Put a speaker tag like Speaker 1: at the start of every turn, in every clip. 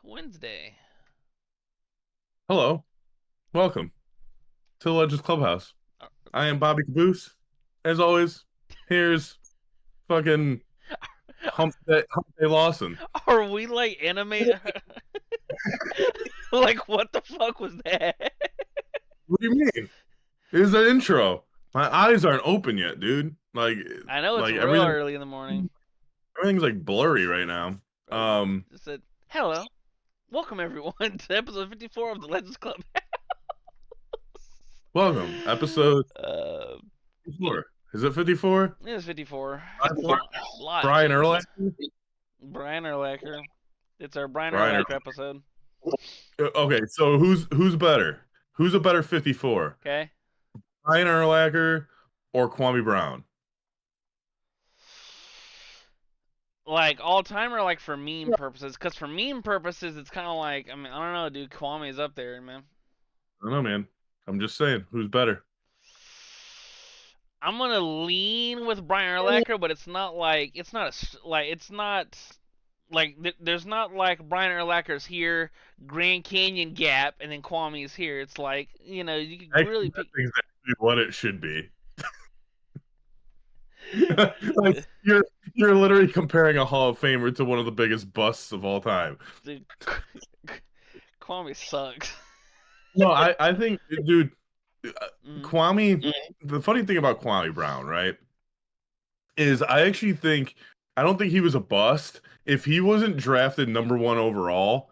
Speaker 1: Wednesday.
Speaker 2: Hello, welcome to the Legends Clubhouse.
Speaker 1: Are,
Speaker 2: I am Bobby Kaboose. As always, here's fucking Hump Day Lawson.
Speaker 1: are we like anime? Like, what the fuck was that?
Speaker 2: What do you mean? It is an intro. My eyes aren't open yet, dude. Like,
Speaker 1: I know it's
Speaker 2: like
Speaker 1: real
Speaker 2: everything,
Speaker 1: early in the morning.
Speaker 2: everything's like blurry right now.
Speaker 1: Bro,
Speaker 2: Um,
Speaker 1: just said, hello. Welcome, everyone, to episode 54 of the Legends Club.
Speaker 2: welcome, episode
Speaker 1: uh,
Speaker 2: 54. Is it 54?
Speaker 1: it is 54. It's
Speaker 2: Brian
Speaker 1: a lot,
Speaker 2: Brian
Speaker 1: dude.
Speaker 2: Urlacher.
Speaker 1: Brian Erlacher. It's our Brian
Speaker 2: Brian.
Speaker 1: Erlacher episode.
Speaker 2: Okay, so who's better? Who's a better 54?
Speaker 1: Okay?
Speaker 2: Brian Urlacher or Kwame Brown?
Speaker 1: Like, all time or like for meme purposes? Because for meme purposes, it's kind of like, I mean, I don't know, dude. Kwame is up there, man.
Speaker 2: I don't know, man. I'm just saying, who's better?
Speaker 1: I'm gonna lean with Brian Urlacher, but it's not like it's not like there's not like Brian Urlacher's here, Grand Canyon Gap, and then Kwame's here. It's like you could
Speaker 2: Actually,
Speaker 1: really pick.
Speaker 2: that's exactly what it should be. Like you're literally comparing a Hall of Famer to one of the biggest busts of all time.
Speaker 1: Dude, Kwame sucks.
Speaker 2: No, I think, dude,
Speaker 1: Mm.
Speaker 2: Kwame. The funny thing about Kwame Brown, right, is I don't think he was a bust. If he wasn't drafted number one overall,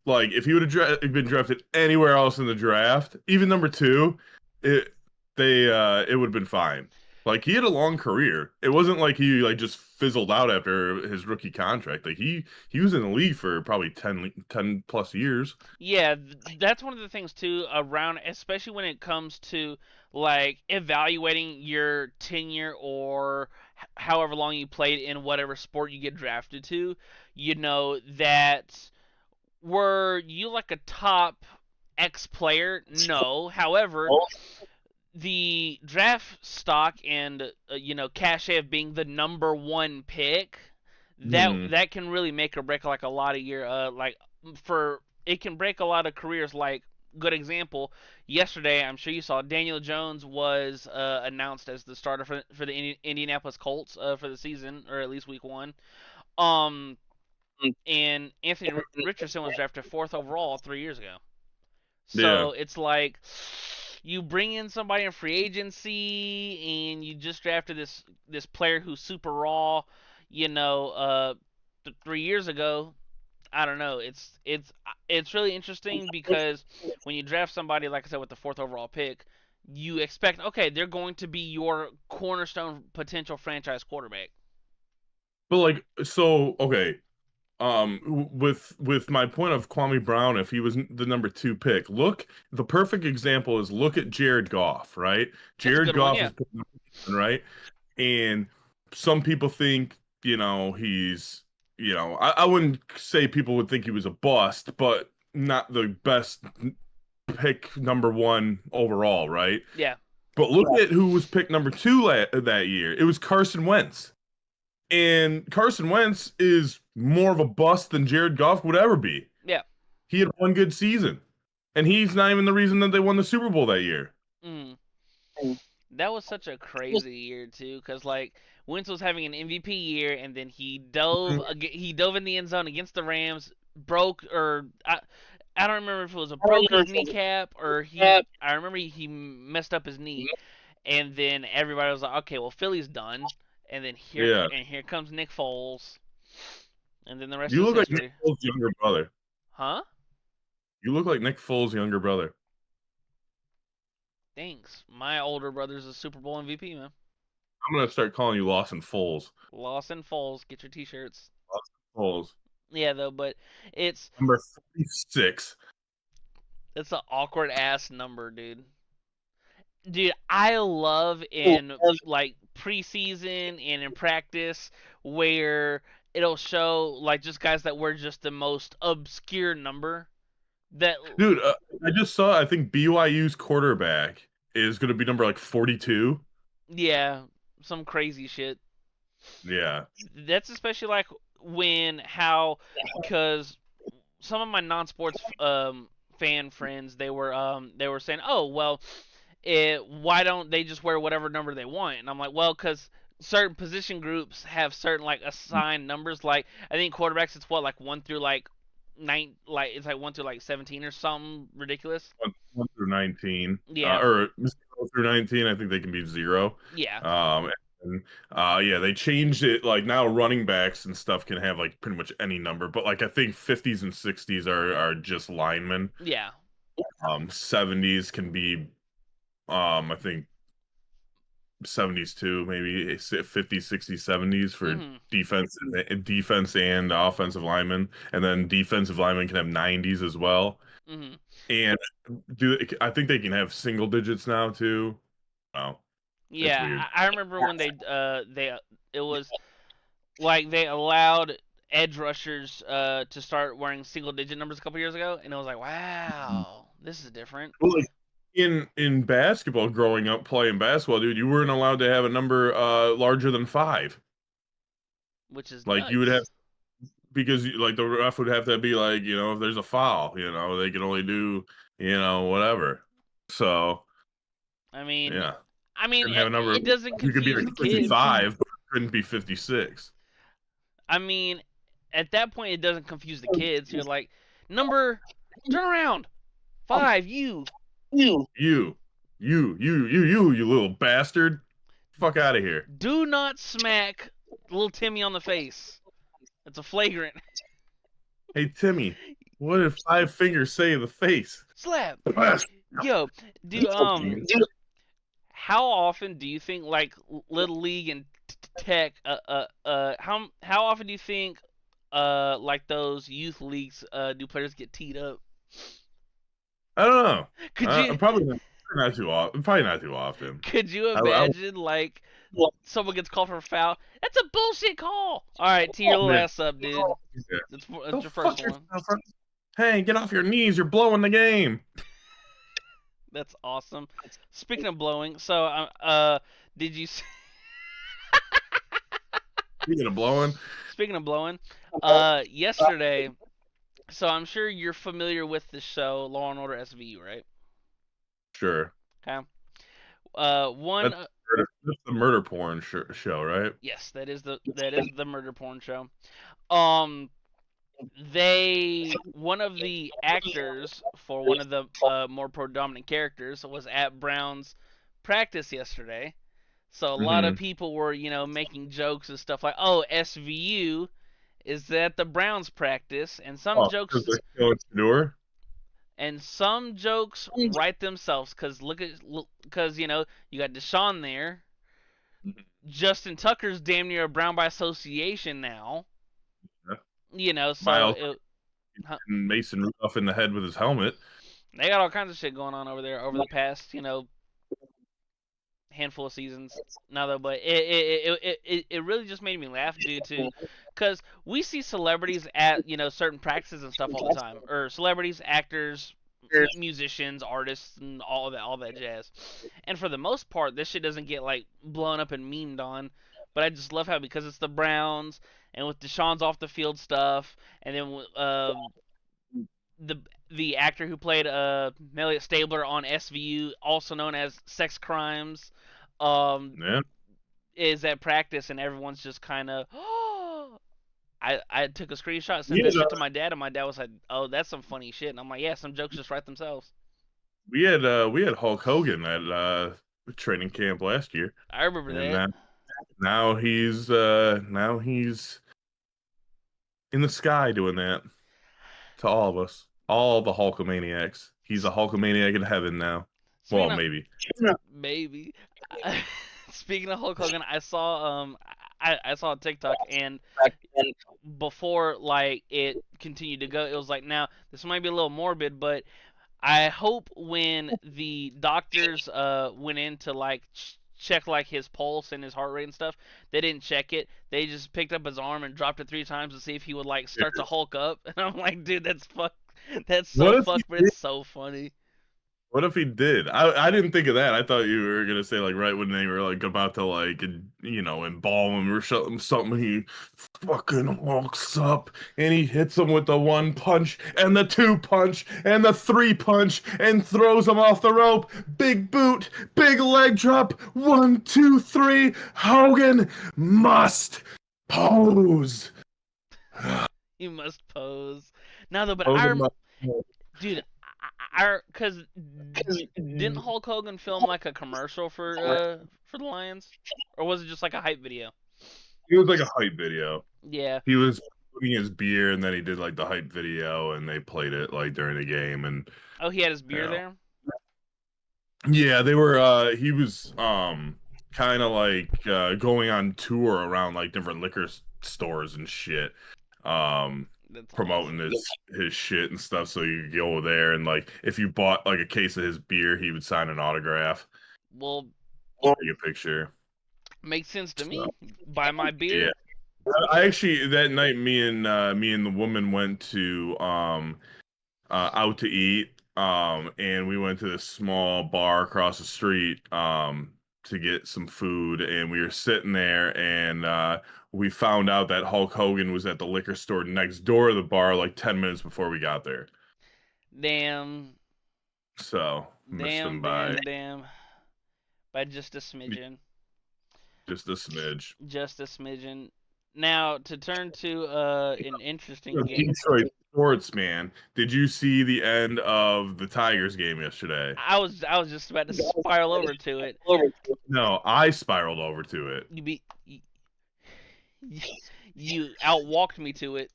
Speaker 2: like if he would have been drafted anywhere else in the draft, even number two, it it would have been fine. Like he had a long career. It wasn't like he like just fizzled out after his rookie contract. Like he was in the league for probably 10 plus years.
Speaker 1: Yeah, that's one of the things too around, especially when it comes to like evaluating your tenure or however long you played in whatever sport you get drafted to. You know that were you like a top X player? No. However, the draft stock and cachet of being the number one pick, that
Speaker 2: Hmm.
Speaker 1: that can really make or break like a lot of your for it can break a lot of careers. Like, good example, yesterday I'm sure you saw Daniel Jones was announced as the starter for the Indianapolis Colts for the season, or at least week one. Um, and Anthony Richardson was drafted fourth overall 3 years ago.
Speaker 2: Yeah.
Speaker 1: So it's like you bring in somebody in free agency, and you just drafted this player who's super raw. You know, 3 years ago. I don't know. It's really interesting because when you draft somebody, like I said, with the fourth overall pick, you expect, okay, they're going to be your cornerstone potential franchise quarterback.
Speaker 2: But like so okay. With my point of Kwame Brown, if he was the number two pick, the perfect example is look at Jared Goff, right?
Speaker 1: That's a
Speaker 2: Jared
Speaker 1: good one,
Speaker 2: Goff
Speaker 1: yeah.
Speaker 2: is picked number one, right? And some people think, I wouldn't say people would think he was a bust, but not the best pick number one overall, right?
Speaker 1: Yeah.
Speaker 2: But look at who was picked number two that year. It was Carson Wentz. And Carson Wentz is more of a bust than Jared Goff would ever be.
Speaker 1: Yeah.
Speaker 2: He had one good season. And he's not even the reason that they won the Super Bowl that year.
Speaker 1: Mm. That was such a crazy year too, because like Wentz was having an MVP year, and then he dove in the end zone against the Rams, broke or I don't remember if it was a broke his kneecap or I remember he messed up his knee, and then everybody was like, okay, well Philly's done, and then
Speaker 2: Yeah.
Speaker 1: here comes Nick Foles, and then the rest
Speaker 2: You
Speaker 1: is
Speaker 2: look like Nick
Speaker 1: history.
Speaker 2: Foles' younger brother.
Speaker 1: Huh?
Speaker 2: You look like Nick Foles' younger brother.
Speaker 1: Thanks. My older brother's a Super Bowl MVP, man.
Speaker 2: I'm gonna start calling you Lawson Foles.
Speaker 1: Lawson Foles, get your t-shirts.
Speaker 2: Lawson Foles.
Speaker 1: Yeah, though, but it's
Speaker 2: Number 46.
Speaker 1: it's an awkward ass number, dude. Dude, I love in like preseason and in practice where it'll show like just guys that were just the most obscure number. That
Speaker 2: Dude, I just saw, I think BYU's quarterback is gonna be number like 42.
Speaker 1: Yeah, some crazy shit.
Speaker 2: Yeah.
Speaker 1: That's especially like when how because some of my non-sports fan friends, they were saying, oh well, why don't they just wear whatever number they want? And I'm like, well, because certain position groups have certain like assigned numbers. Like I think quarterbacks, it's what, like 1 through like 9, like it's like 1 through like 17 or something ridiculous.
Speaker 2: 1 through 19,
Speaker 1: Yeah,
Speaker 2: or 0 through 19. I think they can be 0.
Speaker 1: yeah,
Speaker 2: And yeah, they changed it. Like now, running backs and stuff can have like pretty much any number, but like I think 50s and 60s are just linemen.
Speaker 1: yeah.
Speaker 2: 70s can be, I think 70s too, maybe 50s, 60s, 70s for
Speaker 1: Mhm,
Speaker 2: defense and offensive linemen, and then defensive linemen can have 90s as well.
Speaker 1: mhm.
Speaker 2: And I think they can have single digits now too. Oh, it's
Speaker 1: Yeah,
Speaker 2: weird.
Speaker 1: I remember when they it was like they allowed edge rushers to start wearing single digit numbers a couple years ago, and it was like, wow, this is different,
Speaker 2: Well, like in basketball, growing up playing basketball, dude, you weren't allowed to have a number larger than 5.
Speaker 1: which is
Speaker 2: Like you would have,
Speaker 1: nuts.
Speaker 2: because like the ref would have to be like, if there's a foul, they can only do, whatever. So
Speaker 1: I mean,
Speaker 2: yeah, couldn't have
Speaker 1: it,
Speaker 2: a number.
Speaker 1: it doesn't
Speaker 2: You could be
Speaker 1: confuse
Speaker 2: like
Speaker 1: the kids.
Speaker 2: 55, but it couldn't be 56.
Speaker 1: I mean, at that point, it doesn't confuse the kids. You're like, number, turn around, 5, you.
Speaker 2: You, you little bastard, fuck out of here.
Speaker 1: Do not smack little Timmy on the face. It's a flagrant
Speaker 2: Hey Timmy, what did 5 fingers say in the face?
Speaker 1: slap.
Speaker 2: Blast.
Speaker 1: Yo, do how often do you think like little league and tech how often do you think like those youth leagues do players get teed up?
Speaker 2: I don't know.
Speaker 1: Could you
Speaker 2: Probably not too often. Probably not too often.
Speaker 1: could you
Speaker 2: I
Speaker 1: imagine like someone gets called for a foul? That's a bullshit call. All right, tee your
Speaker 2: oh,
Speaker 1: little
Speaker 2: man.
Speaker 1: ass up, dude.
Speaker 2: Go
Speaker 1: That's your
Speaker 2: fuck
Speaker 1: first one.
Speaker 2: yourself. Hey, get off your knees. You're blowing the game.
Speaker 1: That's awesome. Speaking of blowing, so did you
Speaker 2: Speaking of blowing,
Speaker 1: speaking of blowing, yesterday, so I'm sure you're familiar with the show Law and Order SVU, right?
Speaker 2: sure.
Speaker 1: Okay. One
Speaker 2: That's, that's the murder porn show, right?
Speaker 1: yes, that is the murder porn show. Um, they one of the actors for one of the more predominant characters was at Brown's practice yesterday. So a lot of
Speaker 2: Mm-hmm.
Speaker 1: people were, making jokes and stuff like, "Oh, SVU is at the Browns practice,"
Speaker 2: Oh, because they're killing Shador?
Speaker 1: and some jokes write themselves because you got Deshaun there. Justin Tucker's damn near a Brown by association now.
Speaker 2: Yeah.
Speaker 1: So
Speaker 2: Miles and Mason Rudolph in the head with his helmet.
Speaker 1: they got all kinds of shit going on over there over the past handful of seasons now though. But it really just made me laugh due to because we see celebrities at certain practices and stuff all the time, or celebrities, actors, musicians, artists, and all that jazz. And for the most part, this shit doesn't get like blown up and memed on. But I just love how, because it's the Browns, and with Deshaun's off the field stuff, and then the the actor who played Elliot Stabler on SVU, also known as Sex Crimes, um,
Speaker 2: Yeah.
Speaker 1: is at practice, and everyone's just kind of. I took a screenshot, sent
Speaker 2: Yeah,
Speaker 1: that shit to my dad, and my dad was like, "Oh, that's some funny shit." And I'm like, "Yeah, some jokes just write themselves."
Speaker 2: we had Hulk Hogan at training camp last year,
Speaker 1: I remember
Speaker 2: and
Speaker 1: that.
Speaker 2: now he's in the sky doing that to all of us, all the Hulkamaniacs. He's a Hulkamaniac in heaven now. Well,
Speaker 1: Speaking of
Speaker 2: maybe.
Speaker 1: maybe, speaking of Hulk Hogan, I saw a TikTok, and before like it continued to go, it was like, now this might be a little morbid, but I hope when the doctors went in to like check like his pulse and his heart rate and stuff, they didn't check it. They just picked up his arm and dropped it 3 times to see if he would like start to hulk up. And I'm like, dude, that's
Speaker 2: What
Speaker 1: so
Speaker 2: if he
Speaker 1: fucked, but
Speaker 2: did?
Speaker 1: it's so funny.
Speaker 2: What if he did? I didn't think of that. I thought you were gonna say like right when they were like about to like embalm him or something. He fucking walks up and he hits him with the one punch and the two punch and the three punch and throws him off the rope. Big boot, big leg drop. 1, 2, 3. Hogan must pose.
Speaker 1: He must pose. Now though, but
Speaker 2: Hogan must.
Speaker 1: dude, because didn't Hulk Hogan film like a commercial for the Lions, or was it just like a hype video?
Speaker 2: It was like a hype video.
Speaker 1: Yeah.
Speaker 2: He was drinking his beer, and then he did like the hype video, and they played it like during the game, and
Speaker 1: Oh, he had his
Speaker 2: you
Speaker 1: beer
Speaker 2: know,
Speaker 1: there.
Speaker 2: yeah, they were. He was kind of like going on tour around like different liquor stores and shit, um,
Speaker 1: That's
Speaker 2: promoting
Speaker 1: awesome.
Speaker 2: his shit and stuff. So you could go there and like if you bought like a case of his beer, he would sign an autograph,
Speaker 1: Well,
Speaker 2: take a picture.
Speaker 1: makes sense to
Speaker 2: So
Speaker 1: me. Buy my
Speaker 2: yeah,
Speaker 1: beer.
Speaker 2: I actually that night me and the woman went to out to eat. And we went to this small bar across the street to get some food, and we were sitting there, and we found out that Hulk Hogan was at the liquor store next door to the bar like 10 minutes before we got there.
Speaker 1: Damn,
Speaker 2: So missed him by
Speaker 1: damn. By just a smidgen.
Speaker 2: just a smidge.
Speaker 1: Just a smidgen. Now to turn to an interesting game.
Speaker 2: Detroit sports, man. Did you see the end of the Tigers game yesterday?
Speaker 1: I was just about to spiral over to it.
Speaker 2: No, I spiraled over to it.
Speaker 1: You outwalked me to it.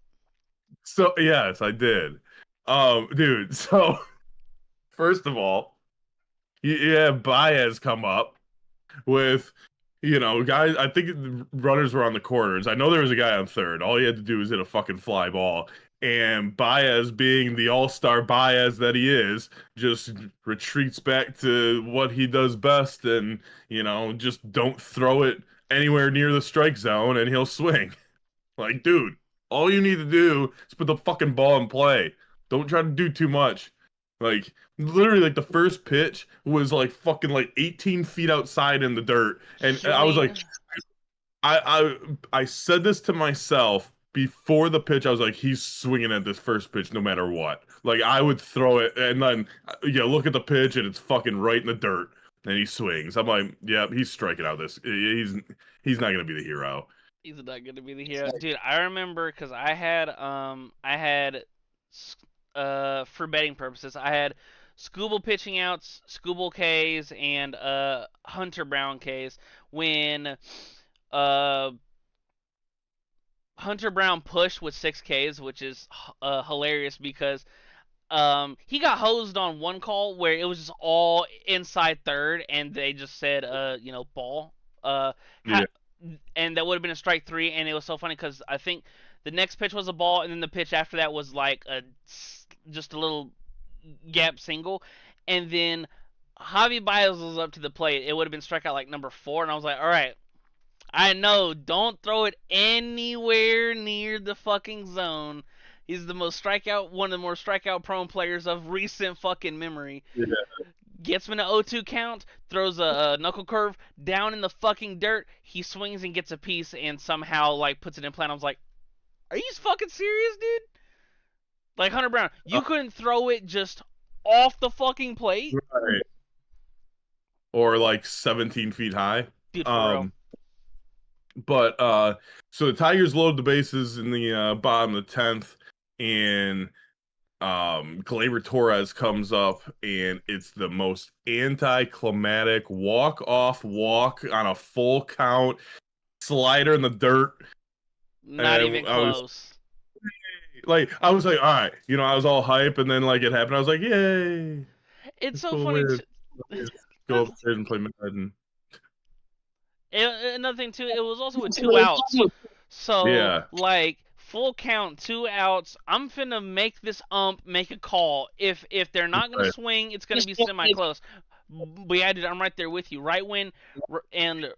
Speaker 2: So yes, I did. Dude, so first of all, you have Baez come up with, guys. I think the runners were on the corners. I know there was a guy on third. All he had to do was hit a fucking fly ball. And Baez, being the all-star Baez that he is, just retreats back to what he does best and, just don't throw it anywhere near the strike zone and he'll swing. Like, dude, all you need to do is put the fucking ball in play. Don't try to do too much. Like, literally, like the first pitch was like fucking like 18 feet outside in the dirt, and I was like,
Speaker 1: Swing.
Speaker 2: I said this to myself before the pitch. I was like, he's swinging at this first pitch no matter what. Like, I would throw it, and then look at the pitch, and it's fucking right in the dirt, and he swings. I'm like, yeah, he's striking out this. He's not gonna be the hero.
Speaker 1: He's not gonna be the hero, dude. I remember because I had for betting purposes, I had Scooble pitching outs, Scooble K's, and Hunter Brown K's when uh Hunter Brown pushed with 6 Ks, which is hilarious because he got hosed on one call where it was just all inside third, and they just said ball.
Speaker 2: Yeah,
Speaker 1: And that would have been a strike three, and it was so funny because I think the next pitch was a ball, and then the pitch after that was like just a little gap single, and then Javi Baez was up to the plate. It would have been strikeout like number 4, and I was like, all right, I know, don't throw it anywhere near the fucking zone. He's one of the more strikeout prone players of recent fucking memory.
Speaker 2: yeah.
Speaker 1: Gets him in an 0-2 count, throws a knuckle curve down in the fucking dirt. He swings and gets a piece and somehow like puts it in play. I was like, are you fucking serious, dude? Like Hunter Brown, you couldn't throw it just off the fucking plate,
Speaker 2: Right. Or like 17 feet high.
Speaker 1: dude, for real.
Speaker 2: Um, but so the Tigers load the bases in the bottom of the 10th, and Gleyber Torres comes up, and it's the most anticlimactic walk-off walk on a full count, slider in the dirt.
Speaker 1: Not
Speaker 2: And
Speaker 1: even
Speaker 2: I was
Speaker 1: close.
Speaker 2: like, all right, I was all hype, and then like it happened. I was like, yay!
Speaker 1: It's
Speaker 2: It's
Speaker 1: so
Speaker 2: so
Speaker 1: funny.
Speaker 2: weird. Go upstairs and play Madden.
Speaker 1: Another thing too, it was also with 2 outs. So
Speaker 2: Yeah,
Speaker 1: like full count, 2 outs. I'm finna make this make a call. If they're not gonna
Speaker 2: right.
Speaker 1: swing, it's gonna be semi close. But yeah, dude, I'm right there with you. Right when the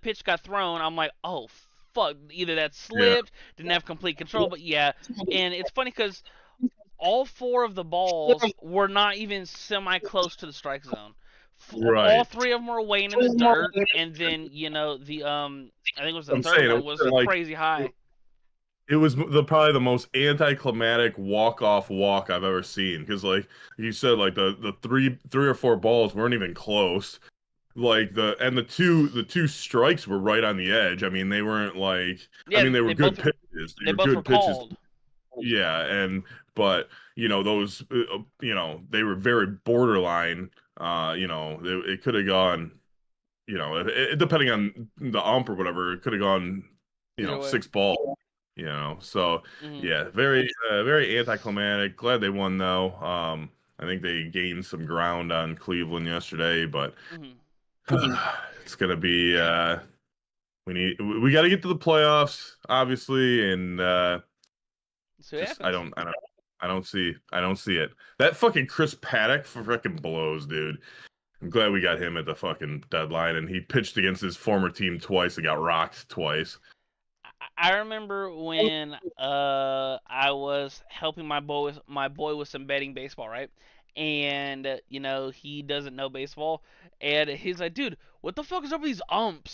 Speaker 1: pitch got thrown, I'm like, oh fuck, either that
Speaker 2: Yeah,
Speaker 1: slipped, didn't have complete control. But yeah, and it's funny because all 4 of the balls were not even semi close to the strike zone. All
Speaker 2: Right.
Speaker 1: 3 of them were laying in the dirt, and then the I think it was the
Speaker 2: I'm
Speaker 1: third
Speaker 2: saying it
Speaker 1: one was
Speaker 2: wasn't like
Speaker 1: crazy high.
Speaker 2: it was probably the most anticlimactic walk-off walk I've ever seen. Because like you said, like the three or four balls weren't even close. Like the two strikes were right on the edge. I mean, they weren't like I
Speaker 1: Yeah,
Speaker 2: mean they were good pitches. They
Speaker 1: they
Speaker 2: were
Speaker 1: both were
Speaker 2: good pitches.
Speaker 1: called.
Speaker 2: Yeah, and but those they were very borderline. It could have gone. Depending on the ump or whatever, it could have gone.
Speaker 1: Either way.
Speaker 2: 6 ball. So
Speaker 1: Hmm.
Speaker 2: yeah, very anticlimactic. Glad they won though. I think they gained some ground on Cleveland yesterday, but
Speaker 1: Hmm.
Speaker 2: it's gonna be we got to get to the playoffs, obviously, and
Speaker 1: See what
Speaker 2: just
Speaker 1: happens.
Speaker 2: I don't see it. That fucking Chris Paddock freaking blows, dude. I'm glad we got him at the fucking deadline, and he pitched against his former team twice and got rocked twice.
Speaker 1: I remember when I was helping my boy with some betting baseball, right? And he doesn't know baseball, and he's like, "Dude, what the fuck is up with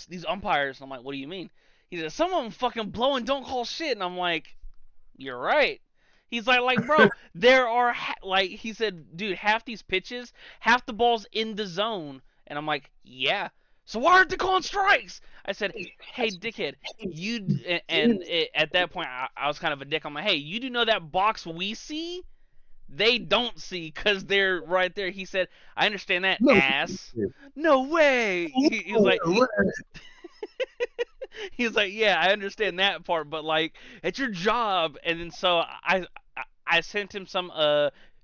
Speaker 1: these umpires?" And I'm like, "What do you mean?" He said, "Some of them fucking blow and don't call shit." And I'm like, "You're right." He's like, bro, there are like he said, dude, half these pitches, half the balls in the zone, and I'm like, yeah. So why aren't they calling strikes? I said, hey, dickhead, at that point I was kind of a dick. I'm like, hey, you do know that box we see, they don't see because they're right there. He said, I understand that,
Speaker 2: No.
Speaker 1: ass. No way. He was like, he's like, yeah, I understand that part, but like, it's your job. And then so I sent him some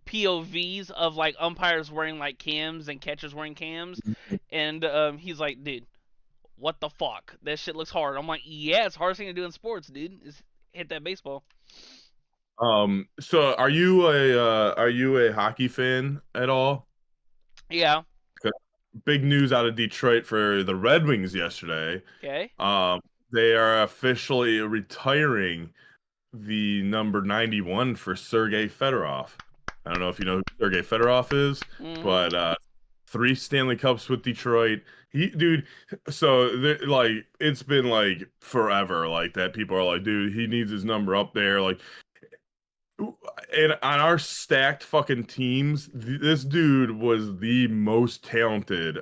Speaker 1: POVs of like umpires wearing like cams and catchers wearing cams, and he's like, dude, what the fuck? That shit looks hard. I'm like, yeah, it's the hardest thing to do in sports, dude. Is hit that baseball.
Speaker 2: So are you a hockey fan at all?
Speaker 1: Yeah.
Speaker 2: Okay. Big news out of Detroit for the Red Wings yesterday.
Speaker 1: Okay.
Speaker 2: Um, they are officially retiring the number 91 for Sergei Fedorov. I don't know if you know who Sergei Fedorov is,
Speaker 1: Mm-hmm.
Speaker 2: but 3 Stanley Cups with Detroit. Dude, so like it's been like forever like that. People are like, dude, he needs his number up there. Like, and on our stacked fucking teams, this dude was the most talented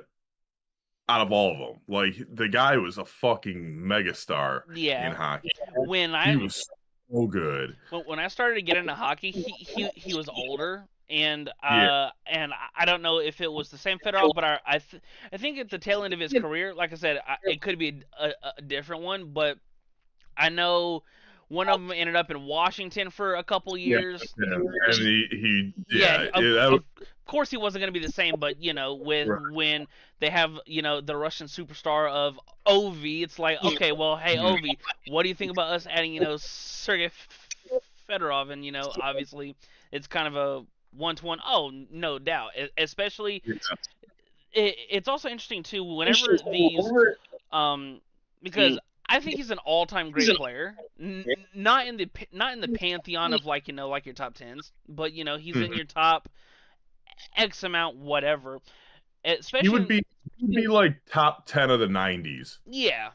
Speaker 2: out of all of them. Like the guy was a fucking megastar in
Speaker 1: Yeah.
Speaker 2: hockey.
Speaker 1: When
Speaker 2: He
Speaker 1: I
Speaker 2: was so good.
Speaker 1: when I started to get into hockey, he was older,
Speaker 2: Yeah.
Speaker 1: and I don't know if it was the same Fedorov, but I think at the tail end of his career, like I said, it could be a different one, but I know one of them ended up in Washington for a couple
Speaker 2: Yeah.
Speaker 1: years.
Speaker 2: Yeah. And
Speaker 1: Yeah,
Speaker 2: that was
Speaker 1: of course he wasn't going to be the same, but with
Speaker 2: right.
Speaker 1: when they have the Russian superstar of Ovi, it's like, okay, well, hey
Speaker 2: Mhm.
Speaker 1: Ovi, what do you think about us adding Sergey Fedorov? And obviously it's kind of a one-to-one. Oh, no doubt. Especially,
Speaker 2: Yeah.
Speaker 1: it's also interesting too. Whenever these, um, because I think he's an all-time great player. Not in the pantheon of like your top tens, but he's in
Speaker 2: Mhm.
Speaker 1: your top X amount, whatever.
Speaker 2: He
Speaker 1: Especially,
Speaker 2: would be he'd be like top 10 of the 90s.
Speaker 1: yeah,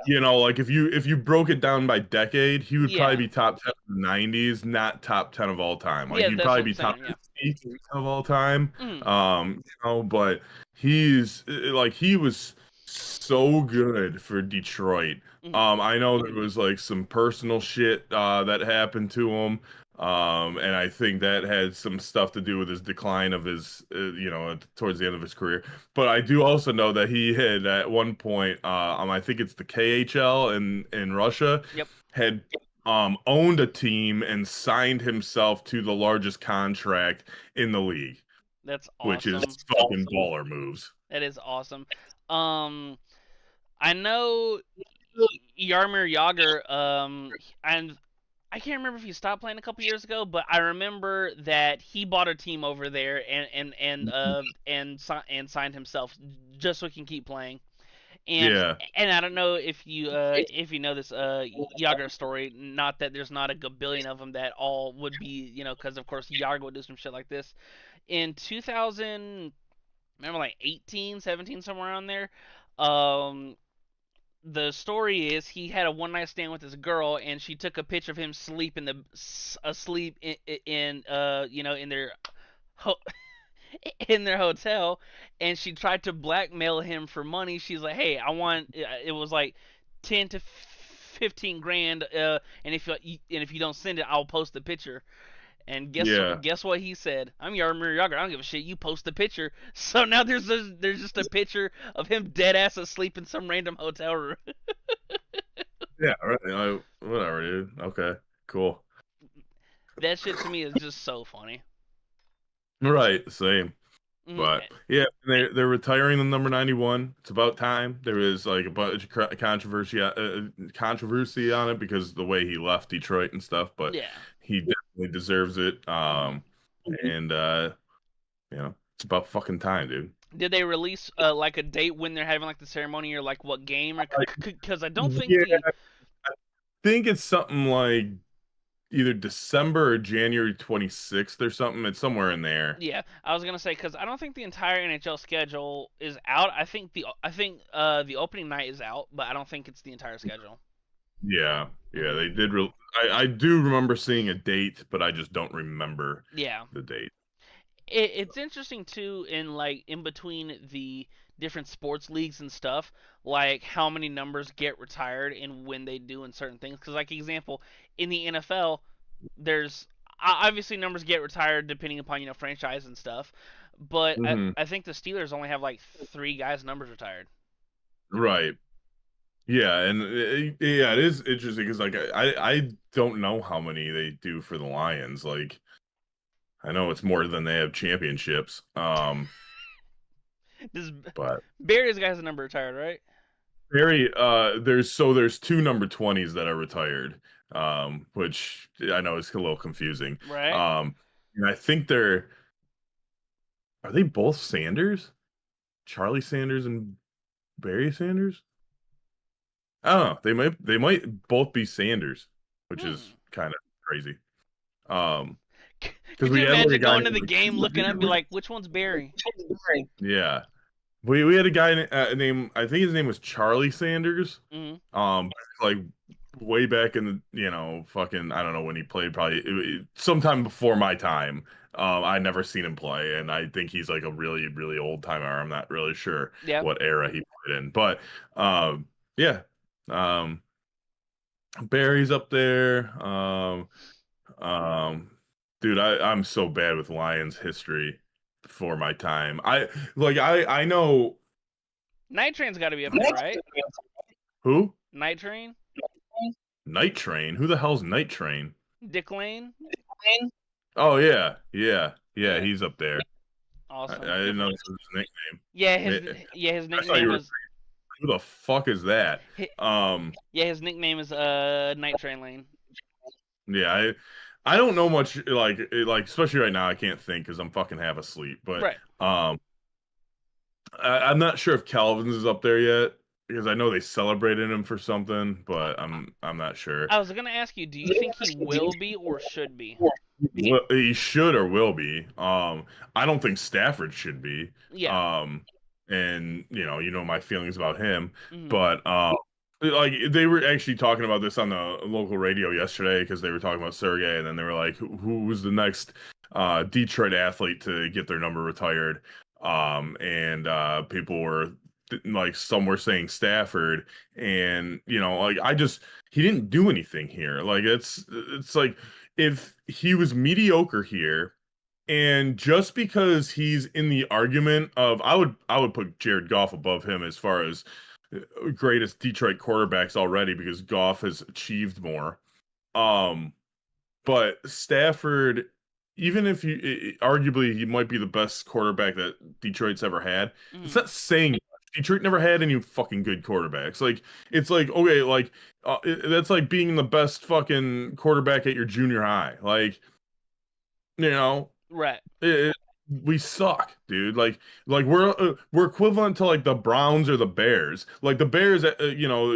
Speaker 2: Like if you broke it down by decade, he would probably
Speaker 1: yeah,
Speaker 2: be top 10 of the 90s, not top 10 of all time. Like
Speaker 1: yeah.
Speaker 2: he'd
Speaker 1: That's
Speaker 2: probably
Speaker 1: what I'm
Speaker 2: be top
Speaker 1: saying. Yeah.
Speaker 2: 50 of all time.
Speaker 1: Mm,
Speaker 2: But he's like he was so good for Detroit.
Speaker 1: mm,
Speaker 2: I know there was like some personal shit that happened to him. And I think that had some stuff to do with his decline of his, towards the end of his career. But I do also know that he had at one point, I think it's the KHL in Russia,
Speaker 1: yep.
Speaker 2: had owned a team and signed himself to the largest contract in the league,
Speaker 1: That's
Speaker 2: which is
Speaker 1: awesome.
Speaker 2: fucking baller moves.
Speaker 1: That is awesome. Um, I know Yarmir Yager. And I can't remember if he stopped playing a couple years ago, but I remember that he bought a team over there and signed himself just so he can keep playing. and
Speaker 2: Yeah.
Speaker 1: and I don't know if you know this Yager story. Not that there's not a gabillion of them that all would be, because of course Yager would do some shit like this in 2000. Remember, like 18, 17, somewhere around there. Um, the story is he had a one night stand with this girl, and she took a picture of him asleep in their ho- in their hotel, and she tried to blackmail him for money. She's like, "Hey, I want." It was like 10 to 15 grand, and if you don't send it, I'll post the picture. And
Speaker 2: Yeah.
Speaker 1: guess what he said? I'm Yarmir Yager. I don't give a shit. You post the picture. So now there's just a picture of him dead ass asleep in some random hotel room.
Speaker 2: Yeah. Right. Whatever, dude. Okay. Cool.
Speaker 1: That shit to me is just so funny.
Speaker 2: Right. Same.
Speaker 1: Mm,
Speaker 2: But yeah, they're retiring the number 91. It's about time. There was like a bunch of controversy on it because of the way he left Detroit and stuff, but
Speaker 1: yeah.
Speaker 2: he definitely deserves it.
Speaker 1: Hmm.
Speaker 2: And it's about fucking time, dude.
Speaker 1: Did they release like a date when they're having like the ceremony, or like what game? Or
Speaker 2: Like,
Speaker 1: because I don't think
Speaker 2: yeah,
Speaker 1: the
Speaker 2: I think it's something like either December or January 26th or something. It's somewhere in there.
Speaker 1: yeah, I was gonna say, because I don't think the entire NHL schedule is out. I think the opening night is out, but I don't think it's the entire schedule.
Speaker 2: Yeah, yeah,
Speaker 1: Hmm.
Speaker 2: they did. I do remember seeing a date, but I just don't remember
Speaker 1: Yeah.
Speaker 2: the date.
Speaker 1: It's interesting too, in like in between the different sports leagues and stuff, like how many numbers get retired and when they do in certain things. Because, like, example, in the NFL, there's obviously numbers get retired depending upon franchise and stuff, but
Speaker 2: Hmm.
Speaker 1: I think the Steelers only have like three guys numbers retired.
Speaker 2: Right. Yeah, and yeah, it is interesting because like I don't know how many they do for the Lions. Like I know it's more than they have championships.
Speaker 1: Does
Speaker 2: But
Speaker 1: Barry's guys a number retired, right?
Speaker 2: there's two number 20s that are retired, which I know is a little confusing.
Speaker 1: Right.
Speaker 2: Um, and I think are they both Sanders? Charlie Sanders and Barry Sanders? I don't know. They might both be Sanders, which is
Speaker 1: Hmm.
Speaker 2: kind of crazy. Um, because
Speaker 1: Could you
Speaker 2: we had like a
Speaker 1: imagine
Speaker 2: guy
Speaker 1: going to
Speaker 2: named
Speaker 1: the game, looking up, be like, which one's Barry?
Speaker 2: yeah. We had a guy named I think his name was Charlie Sanders.
Speaker 1: Hmm.
Speaker 2: Like way back in the fucking I don't know when he played, probably sometime before my time. I never seen him play, and I think he's like a really really old timer. I'm not really sure
Speaker 1: Yeah.
Speaker 2: what era he played in, but yeah. Um, Barry's up there. Um, dude, I'm so bad with Lions history before my time. I know
Speaker 1: Night Train's got to be up there, right?
Speaker 2: who?
Speaker 1: Night Train,
Speaker 2: Night Train. Who the hell's Night Train?
Speaker 1: Dick Lane.
Speaker 2: Oh yeah, yeah, yeah.
Speaker 1: Yeah.
Speaker 2: He's up there. I
Speaker 1: Awesome.
Speaker 2: didn't
Speaker 1: Good
Speaker 2: know
Speaker 1: for.
Speaker 2: that was his
Speaker 1: Yeah,
Speaker 2: nickname.
Speaker 1: his
Speaker 2: I thought you
Speaker 1: nickname
Speaker 2: were.
Speaker 1: was
Speaker 2: Who the fuck is that?
Speaker 1: hi-
Speaker 2: Um,
Speaker 1: yeah, his nickname is Night Train Lane.
Speaker 2: yeah, I don't know much like especially right now. I can't think because I'm fucking half asleep. But
Speaker 1: Right.
Speaker 2: um, I'm not sure if Calvin's is up there yet because I know they celebrated him for something, but I'm not sure.
Speaker 1: I was gonna ask you, do you think he will be or should be?
Speaker 2: He should or will be. I don't think Stafford should be.
Speaker 1: Yeah.
Speaker 2: Um, and my feelings about him,
Speaker 1: Hmm.
Speaker 2: but like they were actually talking about this on the local radio yesterday because they were talking about Sergey, and then they were like, who was the next Detroit athlete to get their number retired? And people were like, some were saying Stafford, and like he didn't do anything here. Like it's like if he was mediocre here, and just because he's in the argument of, I would put Jared Goff above him as far as greatest Detroit quarterbacks already because Goff has achieved more. Um, but Stafford, even if arguably he might be the best quarterback that Detroit's ever had, it's
Speaker 1: Hmm.
Speaker 2: not saying much. Detroit never had any fucking good quarterbacks. Like it's like okay, like that's like being the best fucking quarterback at your junior high. Like you know,
Speaker 1: Right.
Speaker 2: we suck, dude. Like we're equivalent to like the Browns or the Bears. Like the Bears,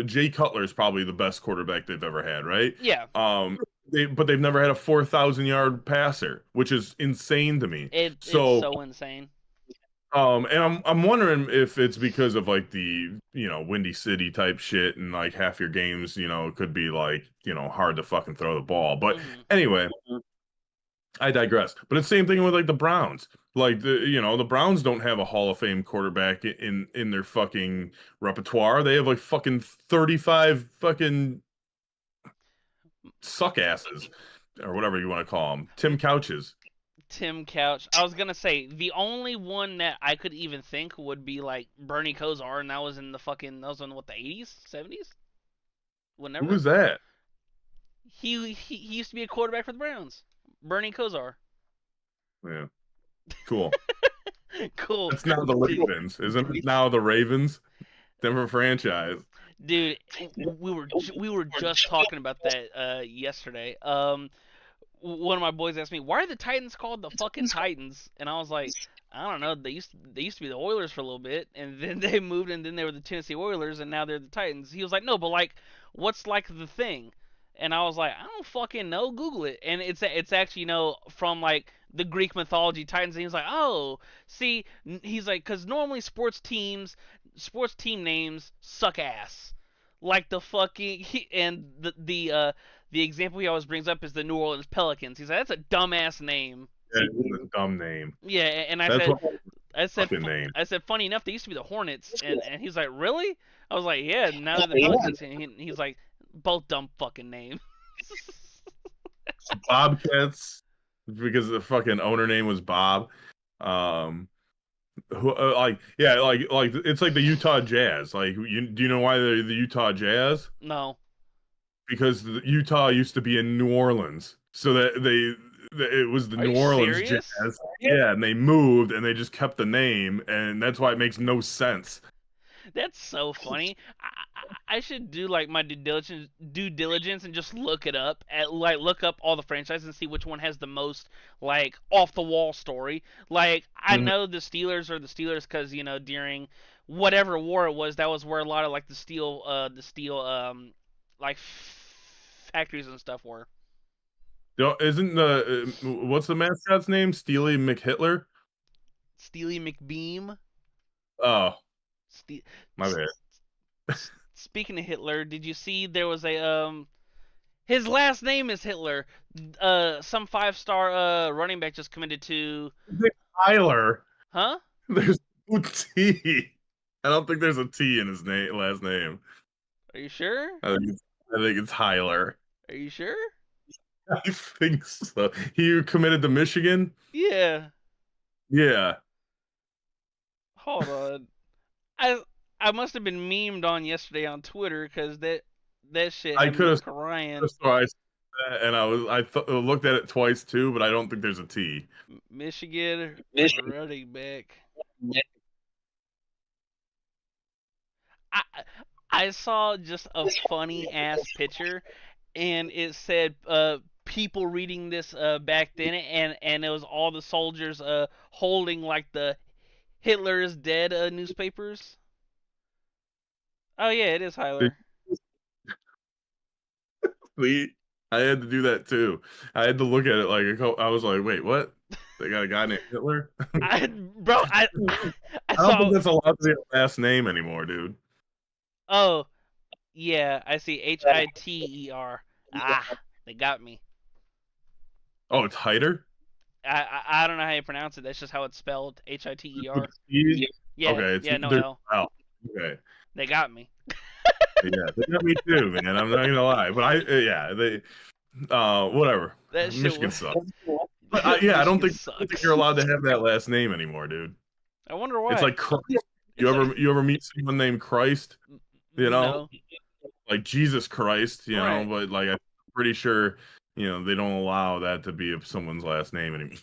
Speaker 2: Jay Cutler is probably the best quarterback they've ever had, right?
Speaker 1: Yeah,
Speaker 2: But they've never had a 4,000 yard passer, which is insane to me.
Speaker 1: it's
Speaker 2: So,
Speaker 1: so insane.
Speaker 2: and I'm wondering if it's because of like the Windy City type shit, and like half your games could be like hard to fucking throw the ball. But
Speaker 1: Hmm.
Speaker 2: anyway, I digress. But it's the same thing with like the Browns. Like the Browns don't have a Hall of Fame quarterback in their fucking repertoire. They have like fucking 35 fucking suck asses or whatever you want to call them. Tim Couches.
Speaker 1: Tim Couch. I was gonna say the only one that I could even think would be like Bernie Kosar, and that was in what, the 80s, 70s,
Speaker 2: Who
Speaker 1: whenever.
Speaker 2: was that?
Speaker 1: He used to be a quarterback for the Browns. Bernie Kosar.
Speaker 2: Yeah, cool.
Speaker 1: Cool,
Speaker 2: That's now the
Speaker 1: dude.
Speaker 2: Ravens, isn't it? Now the Ravens, Denver franchise.
Speaker 1: Dude, we were just talking about that yesterday. One of my boys asked me, "Why are the Titans called the fucking Titans?" And I was like, "I don't know. They used to be the Oilers for a little bit, and then they moved, and then they were the Tennessee Oilers, and now they're the Titans." He was like, "No, but like, what's like the thing?" And I was like, "I don't fucking know. Google it." And it's actually from like the Greek mythology Titans. And he's like, "Oh, see," he's like, "Cause normally sports team names suck ass." Like the fucking and the example he always brings up is the New Orleans Pelicans. He's like, that's a dumbass name.
Speaker 2: It's a dumb name.
Speaker 1: Yeah, and I
Speaker 2: That's
Speaker 1: said,
Speaker 2: what fucking name.
Speaker 1: I said, funny enough, they used to be the Hornets, and he's like, really? I was like, yeah. Now they're the Pelicans, and he's like, both dumb fucking names.
Speaker 2: Bobcats, because the fucking owner name was Bob. Um, like yeah, like it's like the Utah Jazz. Like, do you know why they're the Utah Jazz?
Speaker 1: No,
Speaker 2: Because Utah used to be in New Orleans, so it was the
Speaker 1: are
Speaker 2: New
Speaker 1: you
Speaker 2: Orleans Jazz.
Speaker 1: serious?
Speaker 2: Yeah, and they moved and they just kept the name, and that's why it makes no sense.
Speaker 1: That's so funny. I should do like my due diligence and just look it up look up all the franchises and see which one has the most like off the wall story. Like I
Speaker 2: Mhm.
Speaker 1: know the Steelers are the Steelers because during whatever war it was, that was where a lot of like the steel like factories and stuff were.
Speaker 2: Isn't the what's the mascot's name? Steely McHitler?
Speaker 1: Steely McBeam.
Speaker 2: Oh,
Speaker 1: Ste-
Speaker 2: my bad.
Speaker 1: Speaking of Hitler, did you see there was a his last name is Hitler. Some five-star running back just committed to.
Speaker 2: Tyler.
Speaker 1: Huh?
Speaker 2: There's no T. I don't think there's a T in his last name.
Speaker 1: Are you sure?
Speaker 2: I think it's Tyler.
Speaker 1: Are you sure?
Speaker 2: I think so. He committed to Michigan.
Speaker 1: Yeah.
Speaker 2: Yeah,
Speaker 1: Hold on. I I must have been memed on yesterday on Twitter because that shit
Speaker 2: I
Speaker 1: had
Speaker 2: could
Speaker 1: me
Speaker 2: have.
Speaker 1: crying.
Speaker 2: So I said that, and looked at it twice too, but I don't think there's a T.
Speaker 1: Michigan running back. I I saw just a funny ass picture, and it said people reading this back then, and it was all the soldiers holding like the Hitler is dead newspapers. Oh yeah, it is Hyler.
Speaker 2: Lee, I had to do that too. I had to look at it like I was like, wait, what? They got a guy named Hitler?
Speaker 1: Bro, I
Speaker 2: I don't think
Speaker 1: saw.
Speaker 2: that's allowed to be a last name anymore, dude.
Speaker 1: Oh yeah, I see Hiter. Ah, they got me.
Speaker 2: Oh, it's Hiter?
Speaker 1: I don't know how you pronounce it. That's just how it's spelled.
Speaker 2: With
Speaker 1: Hiter.
Speaker 2: a T?
Speaker 1: Yeah,
Speaker 2: Okay,
Speaker 1: yeah, no
Speaker 2: there's
Speaker 1: L.
Speaker 2: L. Okay.
Speaker 1: They got me.
Speaker 2: Yeah, they got me too, man. I'm not gonna lie. But yeah, whatever.
Speaker 1: That shit
Speaker 2: Michigan
Speaker 1: was.
Speaker 2: sucks. But yeah,
Speaker 1: Michigan
Speaker 2: I don't think you're
Speaker 1: sucks.
Speaker 2: allowed to have that last name anymore, dude.
Speaker 1: I wonder
Speaker 2: It's
Speaker 1: why.
Speaker 2: like Christ.
Speaker 1: It's like
Speaker 2: You ever meet someone named Christ? You know,
Speaker 1: no,
Speaker 2: like Jesus Christ.
Speaker 1: right.
Speaker 2: But like I'm pretty sure they don't allow that to be someone's last name anymore.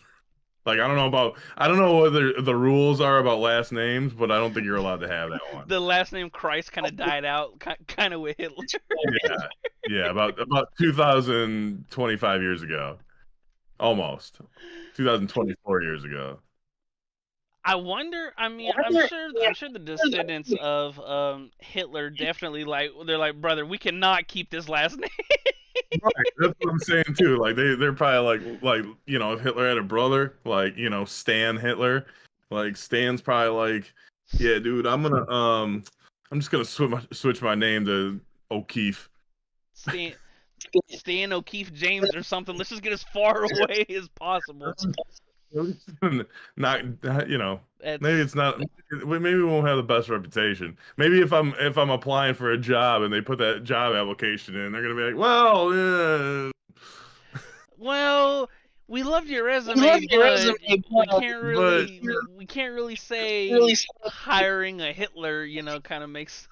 Speaker 2: Like I don't know whether the rules are about last names, but I don't think you're allowed to have that one.
Speaker 1: The last name Christ kind of died out, kind of with Hitler.
Speaker 2: Yeah, yeah, about 2025 years ago, almost 2024 years ago.
Speaker 1: I wonder. I mean, I'm sure. I'm sure the descendants of Hitler definitely like. They're like, brother, we cannot keep this last name.
Speaker 2: Right, that's what I'm saying too. Like they're probably if Hitler had a brother, Stan Hitler, like Stan's probably like, yeah, dude, I'm just gonna switch my name to O'Keefe.
Speaker 1: Stan, Stan O'Keefe James or something. Let's just get as far away as possible.
Speaker 2: Not maybe
Speaker 1: That's
Speaker 2: it's not. Maybe we won't have the best reputation. Maybe if I'm applying for a job and they put that job application in, they're gonna be like, well, yeah.
Speaker 1: well, we loved your resume, but
Speaker 2: But
Speaker 1: we can't really say hiring a Hitler, kind of makes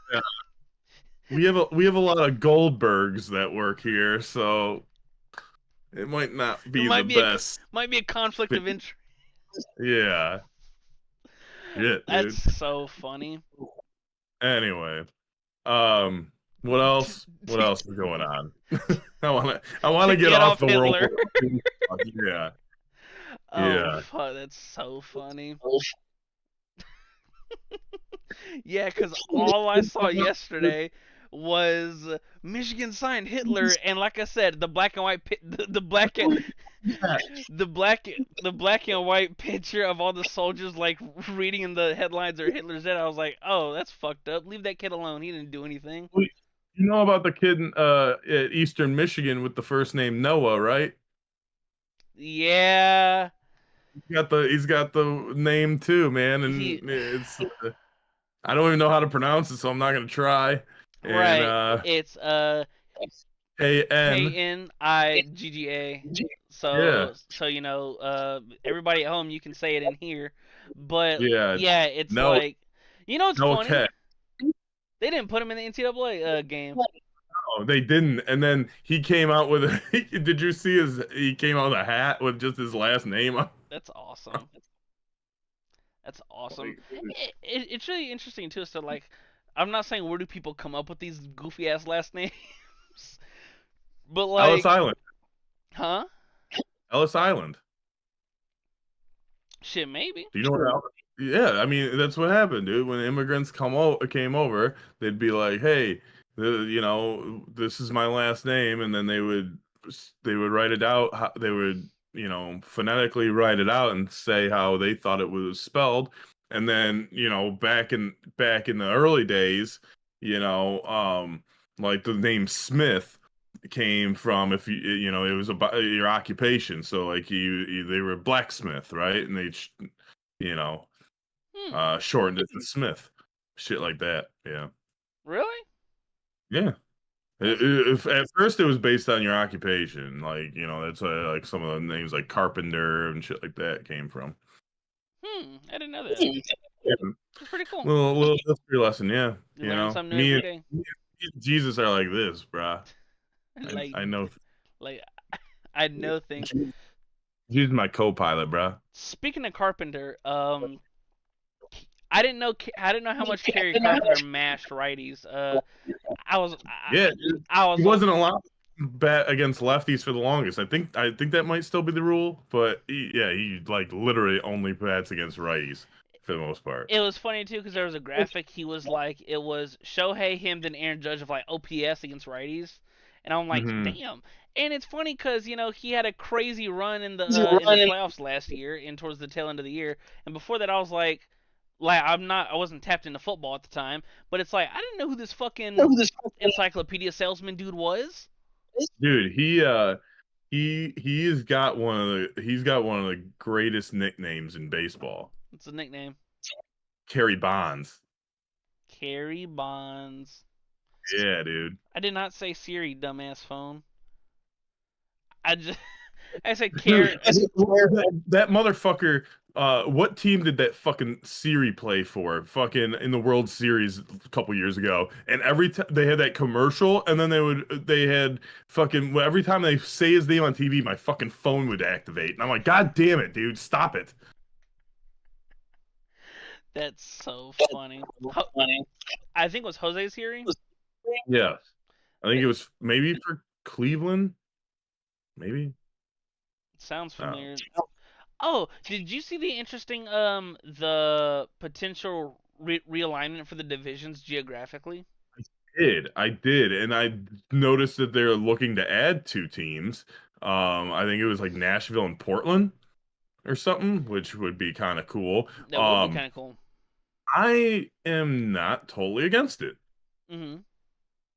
Speaker 2: yeah, we have a lot of Goldbergs that work here, so it might not
Speaker 1: it
Speaker 2: be the best
Speaker 1: might be a conflict
Speaker 2: fit.
Speaker 1: of interest.
Speaker 2: Yeah, shit,
Speaker 1: That's
Speaker 2: dude.
Speaker 1: so funny.
Speaker 2: Anyway, um, what else? What else is going on? I want to
Speaker 1: To
Speaker 2: get
Speaker 1: get
Speaker 2: off
Speaker 1: off
Speaker 2: the World
Speaker 1: Hitler.
Speaker 2: War II stuff. Yeah,
Speaker 1: Oh
Speaker 2: yeah.
Speaker 1: fuck, that's so funny. Yeah, because all I saw yesterday was Michigan signed Hitler, and like I said, the black and white, the black and white picture of all the soldiers like reading in the headlines or Hitler's dead. I was like, oh, that's fucked up. Leave that kid alone. He didn't do anything.
Speaker 2: You know about the kid at Eastern Michigan with the first name Noah, right?
Speaker 1: Yeah,
Speaker 2: He's got the name too, man,
Speaker 1: he
Speaker 2: and it's I don't even know how to pronounce it, so I'm not gonna try. And
Speaker 1: right. It's
Speaker 2: A-N,
Speaker 1: KNIGGA.
Speaker 2: yeah,
Speaker 1: So everybody at home, you can say it in here, but
Speaker 2: yeah,
Speaker 1: yeah, it's
Speaker 2: no,
Speaker 1: like, it's
Speaker 2: no
Speaker 1: funny.
Speaker 2: cat.
Speaker 1: They didn't put him in the NCAA game.
Speaker 2: Oh, they didn't. And then he came out with a. Did you see his? He came out with a hat with just his last name on.
Speaker 1: That's awesome. That's awesome.
Speaker 2: Like,
Speaker 1: It's really interesting too. So like, I'm not saying where do people come up with these goofy ass last names, but
Speaker 2: Ellis
Speaker 1: like,
Speaker 2: Island.
Speaker 1: huh?
Speaker 2: Ellis Island.
Speaker 1: Shit, maybe.
Speaker 2: Do you know what? Yeah, I mean that's what happened, dude. When immigrants came over, they'd be like, "Hey, this is my last name," and then they would write it out. They would phonetically write it out and say how they thought it was spelled. And then back in the early days, like the name Smith came from if it was about your occupation. So like they were blacksmith, right? And they you know
Speaker 1: Hmm.
Speaker 2: shortened it to Smith, shit like that. Yeah,
Speaker 1: Really?
Speaker 2: yeah.
Speaker 1: That's
Speaker 2: If at first it was based on your occupation, like that's why like some of the names like Carpenter and shit like that came from.
Speaker 1: I didn't know that.
Speaker 2: Yeah.
Speaker 1: That's pretty cool.
Speaker 2: Little history lesson, yeah.
Speaker 1: You learn something new
Speaker 2: Me
Speaker 1: every
Speaker 2: and
Speaker 1: day.
Speaker 2: Jesus are like this, bruh.
Speaker 1: like,
Speaker 2: I know.
Speaker 1: like I know things.
Speaker 2: Jesus my co-pilot, bruh.
Speaker 1: Speaking of Carpenter, I didn't know how much Kerry Carpenter mashed righties. I was
Speaker 2: Yeah,
Speaker 1: I
Speaker 2: he
Speaker 1: was
Speaker 2: wasn't allowed to bat against lefties for the longest. I think that might still be the rule, but he like literally only bats against righties for the most part.
Speaker 1: It was funny too because there was a graphic. He was like, it was Shohei, him, then Aaron Judge of like OPS against righties, and I'm like,
Speaker 2: Hmm.
Speaker 1: damn. And it's funny because he had a crazy run in the playoffs last year and towards the tail end of the year, and before that I was like I wasn't tapped into football at the time, but it's like I didn't know who this fucking encyclopedia salesman dude was.
Speaker 2: Dude, he's got one of the greatest nicknames in baseball.
Speaker 1: What's the nickname?
Speaker 2: Kerry Bonds.
Speaker 1: Carrie Bonds.
Speaker 2: Yeah, dude.
Speaker 1: I did not say Siri, dumbass phone. I just I said
Speaker 2: Dude,
Speaker 1: Carrie.
Speaker 2: that motherfucker. What team did that fucking Siri play for? Fucking in the World Series a couple years ago, and every time they had that commercial, and then they had fucking every time they say his name on TV, my fucking phone would activate, and I'm like, God damn it, dude, stop it.
Speaker 1: That's so funny. I think it was Jose's hearing.
Speaker 2: Yes, I think
Speaker 1: That
Speaker 2: it was maybe for Cleveland, maybe.
Speaker 1: sounds
Speaker 2: Oh.
Speaker 1: familiar. Oh, did you see the interesting the potential realignment for the divisions geographically?
Speaker 2: I did, and I noticed that they're looking to add two teams. I think it was like Nashville and Portland or something, which would be kind of cool.
Speaker 1: That would be kind of cool.
Speaker 2: I am not totally against it.
Speaker 1: Mhm.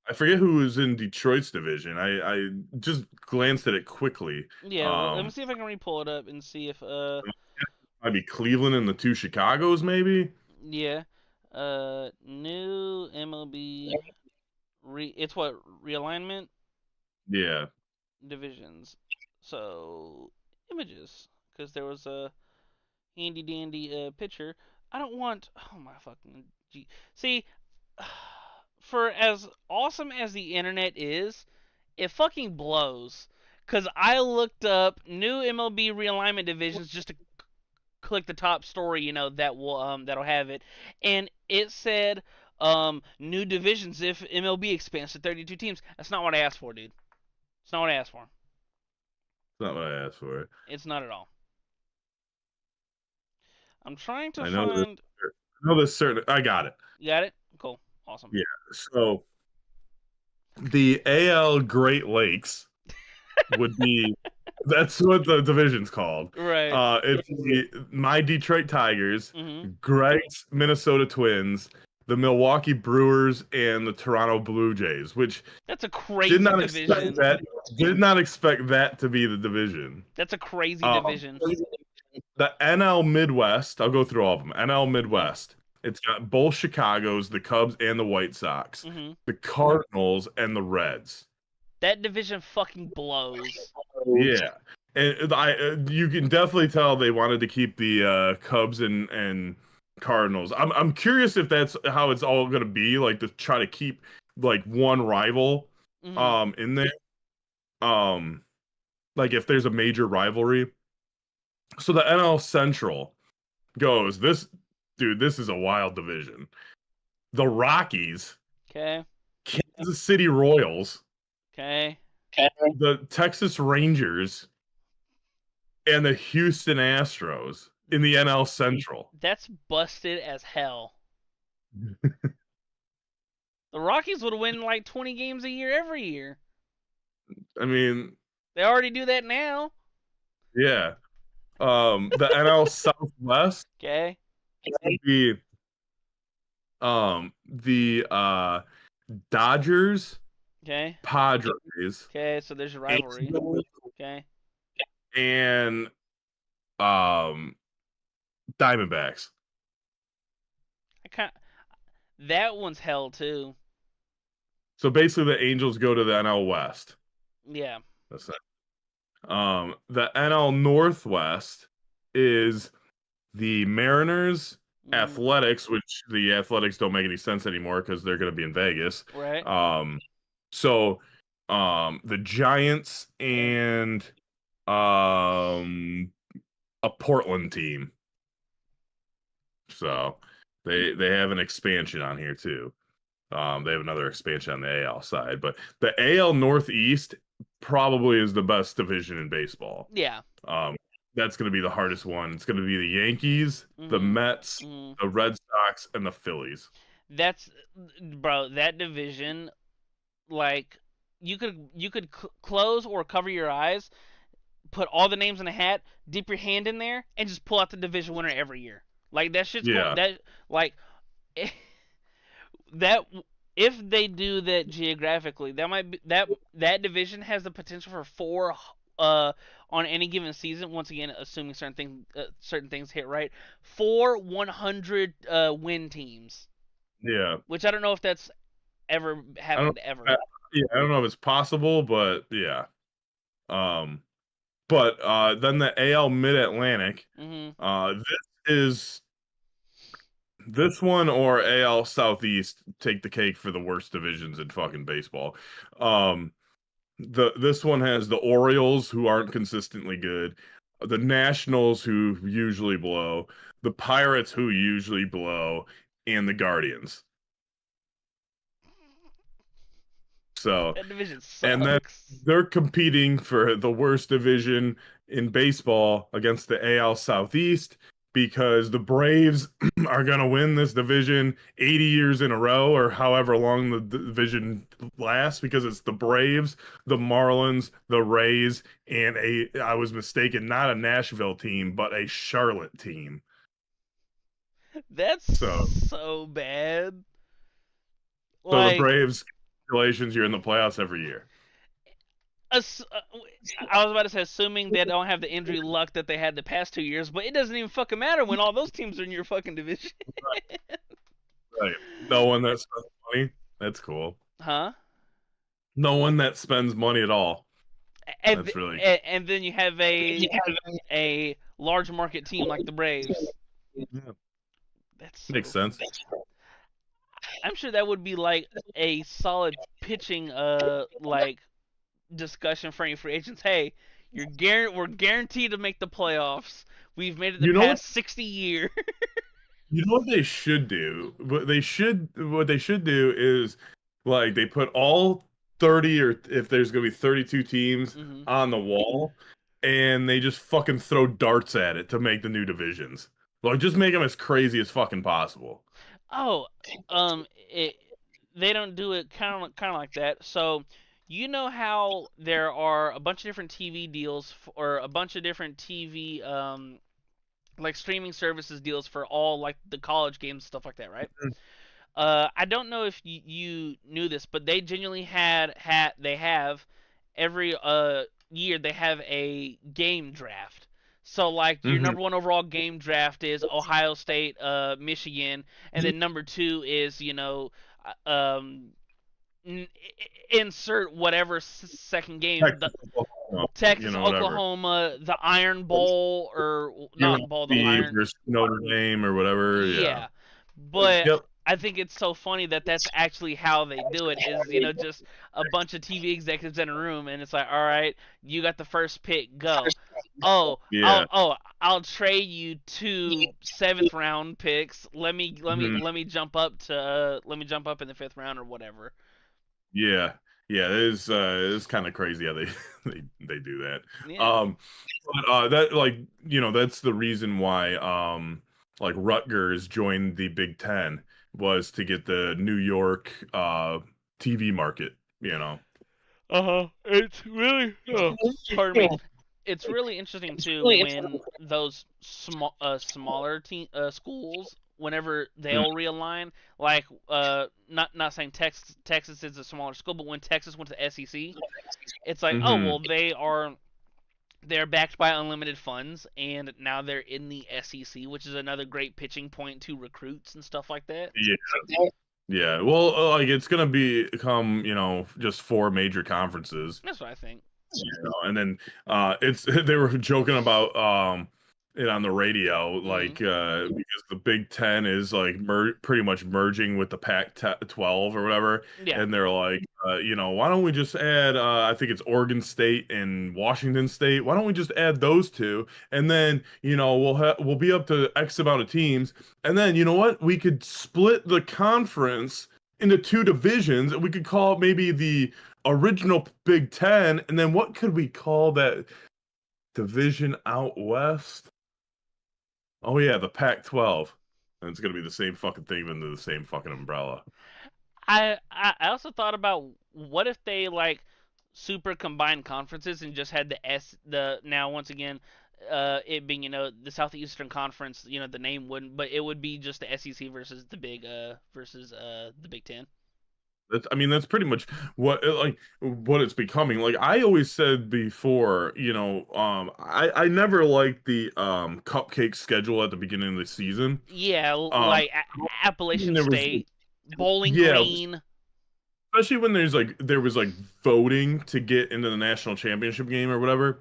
Speaker 2: I forget who was in Detroit's division. I just glanced at it quickly.
Speaker 1: Yeah, let me
Speaker 2: Um,
Speaker 1: see if I can re-pull it up and see if
Speaker 2: Might be Cleveland and the two Chicago's, maybe.
Speaker 1: yeah. New MLB it's what realignment
Speaker 2: Yeah,
Speaker 1: divisions. So images, because there was a handy dandy picture. I don't want. Oh my fucking. See, for as awesome as the internet is, it fucking blows. Cause I looked up new MLB realignment divisions just to click the top story, that'll have it, and it said new divisions if MLB expands to 32 teams. That's not what I asked for, dude. It's not what I asked for.
Speaker 2: it's not what I asked for.
Speaker 1: It's not at all. I'm trying to
Speaker 2: I know this.
Speaker 1: find.
Speaker 2: I know this certain. I got it.
Speaker 1: You got it? Cool. Awesome.
Speaker 2: Yeah. So the AL Great Lakes would be that's what the division's called.
Speaker 1: Right.
Speaker 2: My Detroit Tigers,
Speaker 1: Mhm.
Speaker 2: Greg's Minnesota Twins, the Milwaukee Brewers, and the Toronto Blue Jays, which
Speaker 1: That's a
Speaker 2: did
Speaker 1: crazy
Speaker 2: not expect
Speaker 1: division.
Speaker 2: that did not expect that to be the division.
Speaker 1: That's a crazy
Speaker 2: Um,
Speaker 1: division.
Speaker 2: the NL Midwest, I'll go through all of them. NL
Speaker 1: Okay.
Speaker 2: Midwest. It's got both Chicago's, the Cubs, and the White Sox,
Speaker 1: Mhm.
Speaker 2: the Cardinals, and the Reds.
Speaker 1: That division fucking blows.
Speaker 2: Yeah, and you can definitely tell they wanted to keep the Cubs and Cardinals. I'm curious if that's how it's all gonna be, like to try to keep like one rival
Speaker 1: Mhm.
Speaker 2: in there. Um, like if there's a major rivalry. So the NL Central goes this dude. This is a wild division. The Rockies,
Speaker 1: Okay.
Speaker 2: Kansas City Royals,
Speaker 1: Okay.
Speaker 2: the Texas Rangers, and the Houston Astros in the NL Central.
Speaker 1: That's busted as hell. The Rockies would win like 20 games a year every year.
Speaker 2: I mean,
Speaker 1: They already do that now.
Speaker 2: yeah. The NL Southwest
Speaker 1: Okay.
Speaker 2: would be the Dodgers,
Speaker 1: Okay.
Speaker 2: Padres,
Speaker 1: Okay. So there's your rivalry.
Speaker 2: Angels,
Speaker 1: Okay.
Speaker 2: and um Diamondbacks.
Speaker 1: I kind that one's hell too.
Speaker 2: So basically, the Angels go to the NL West.
Speaker 1: Yeah.
Speaker 2: That's it. The NL Northwest is the Mariners,
Speaker 1: Mm,
Speaker 2: Athletics, which the Athletics don't make any sense anymore because they're going to be in Vegas.
Speaker 1: right.
Speaker 2: Um, so the Giants and um, a Portland team.
Speaker 1: Yeah.
Speaker 2: So they have an expansion on here too. They have another expansion on the AL side, but the AL Northeast probably is the best division in baseball.
Speaker 1: Yeah.
Speaker 2: Um, that's going to be the hardest one. It's going to be the Yankees, the
Speaker 1: Mhm.
Speaker 2: Mets,
Speaker 1: Mhm.
Speaker 2: the Red Sox, and the Phillies.
Speaker 1: That's bro. That division, like, you could close or cover your eyes, put all the names in a hat, dip your hand in there, and just pull out the division winner every year. Like that shit's going.
Speaker 2: Yeah,
Speaker 1: That like that if they do that geographically, that might be that division has the potential for four on any given season. Once again, assuming certain things hit right, four 100 win teams,
Speaker 2: yeah.
Speaker 1: which I don't know if that's ever
Speaker 2: I don't.
Speaker 1: happened ever.
Speaker 2: Yeah, I don't know if it's possible, but yeah. Um, but then the AL Mid Atlantic.
Speaker 1: Mhm.
Speaker 2: This is this one or AL Southeast take the cake for the worst divisions in fucking baseball. Um, this one has the Orioles who aren't consistently good, the Nationals who usually blow, the Pirates who usually blow, and the Guardians. So,
Speaker 1: That division
Speaker 2: and then
Speaker 1: sucks.
Speaker 2: they're competing for the worst division in baseball against the AL Southeast because the Braves are going to win this division 80 years in a row or however long the division lasts because it's the Braves, the Marlins, the Rays, and I was mistaken, not a Nashville team, but a Charlotte team.
Speaker 1: That's
Speaker 2: So,
Speaker 1: so bad.
Speaker 2: so the
Speaker 1: Like,
Speaker 2: Braves, congratulations, you're in the playoffs every year.
Speaker 1: ass- uh, I was about to say, assuming they don't have the injury luck that they had the past 2 years, but it doesn't even fucking matter when all those teams are in your fucking division.
Speaker 2: Right. No one that spends money. That's cool.
Speaker 1: Huh?
Speaker 2: No one that spends money at all.
Speaker 1: And,
Speaker 2: That's really
Speaker 1: and then you have a large market team like the Braves.
Speaker 2: yeah.
Speaker 1: That's
Speaker 2: Makes
Speaker 1: so.
Speaker 2: sense.
Speaker 1: I'm sure that would be like a solid pitching like discussion for any free agents. Hey, we're guaranteed to make the playoffs. We've made it the
Speaker 2: You know what?
Speaker 1: past 60 years.
Speaker 2: You know what they should do? What they should do is like they put all 30 or if there's gonna be 32 teams
Speaker 1: hmm
Speaker 2: on the wall and they just fucking throw darts at it to make the new divisions. Like just make them as crazy as fucking possible.
Speaker 1: Oh, it they don't do it kind of like that. So, you know how there are a bunch of different TV deals or a bunch of different TV like streaming services deals for all like the college games stuff like that, right? I don't know if you knew this, but they genuinely they have every year they have a game draft. So like your
Speaker 2: Mm-hmm.
Speaker 1: number one overall game draft is Ohio State, Michigan, and then number two is um insert whatever second game.
Speaker 2: Texas, Oklahoma,
Speaker 1: Texas,
Speaker 2: whatever.
Speaker 1: Oklahoma, the Iron Bowl or not bowl, the
Speaker 2: UNC
Speaker 1: Iron.
Speaker 2: versus Notre Dame or whatever. Yeah.
Speaker 1: Yeah, but
Speaker 2: Yep.
Speaker 1: I think it's so funny that that's actually how they do it. Is just a bunch of TV executives in a room, and it's like, all right, you got the first pick, go. Oh,
Speaker 2: Yeah.
Speaker 1: I'll trade you two seventh round picks.
Speaker 2: Mhm.
Speaker 1: Let me jump up in the fifth round or whatever.
Speaker 2: Yeah, yeah, it is kind of crazy how they they do that.
Speaker 1: Yeah.
Speaker 2: Um, that like that's the reason why like Rutgers joined the Big Ten was to get the New York TV market. You know.
Speaker 1: Uh-huh. It's really pardon me. It's really interesting too when those smaller schools whenever
Speaker 2: Mm,
Speaker 1: they'll realign like not saying Texas is a smaller school, but when Texas went to the SEC, it's like, oh
Speaker 2: mm-hmm.
Speaker 1: well, they're backed by unlimited funds and now they're in the SEC, which is another great pitching point to recruits and stuff like that.
Speaker 2: Yeah, yeah. Well, like it's gonna become just four major conferences.
Speaker 1: That's what I think.
Speaker 2: And then it's they were joking about it on the radio
Speaker 1: Mhm.
Speaker 2: like because the Big Ten is like pretty much merging with the Pac-12 or whatever,
Speaker 1: Yeah.
Speaker 2: and they're like why don't we just add I think it's Oregon State and Washington State, why don't we just add those two, and then we'll be up to X amount of teams, and then you know what, we could split the conference into two divisions, and we could call it maybe the original Big Ten, and then what could we call that division out west? Oh yeah, the Pac-12. And it's gonna be the same fucking thing under the same fucking umbrella.
Speaker 1: I also thought about what if they like super combined conferences and just had the now once again it being the Southeastern Conference, the name wouldn't, but it would be just the SEC versus the Big Ten.
Speaker 2: I mean, that's pretty much what it's becoming. Like I always said before, I never liked the cupcake schedule at the beginning of the season.
Speaker 1: Yeah,
Speaker 2: Um,
Speaker 1: like Appalachian
Speaker 2: there was
Speaker 1: State, Bowling
Speaker 2: yeah,
Speaker 1: Green.
Speaker 2: especially when there was like voting to get into the national championship game or whatever.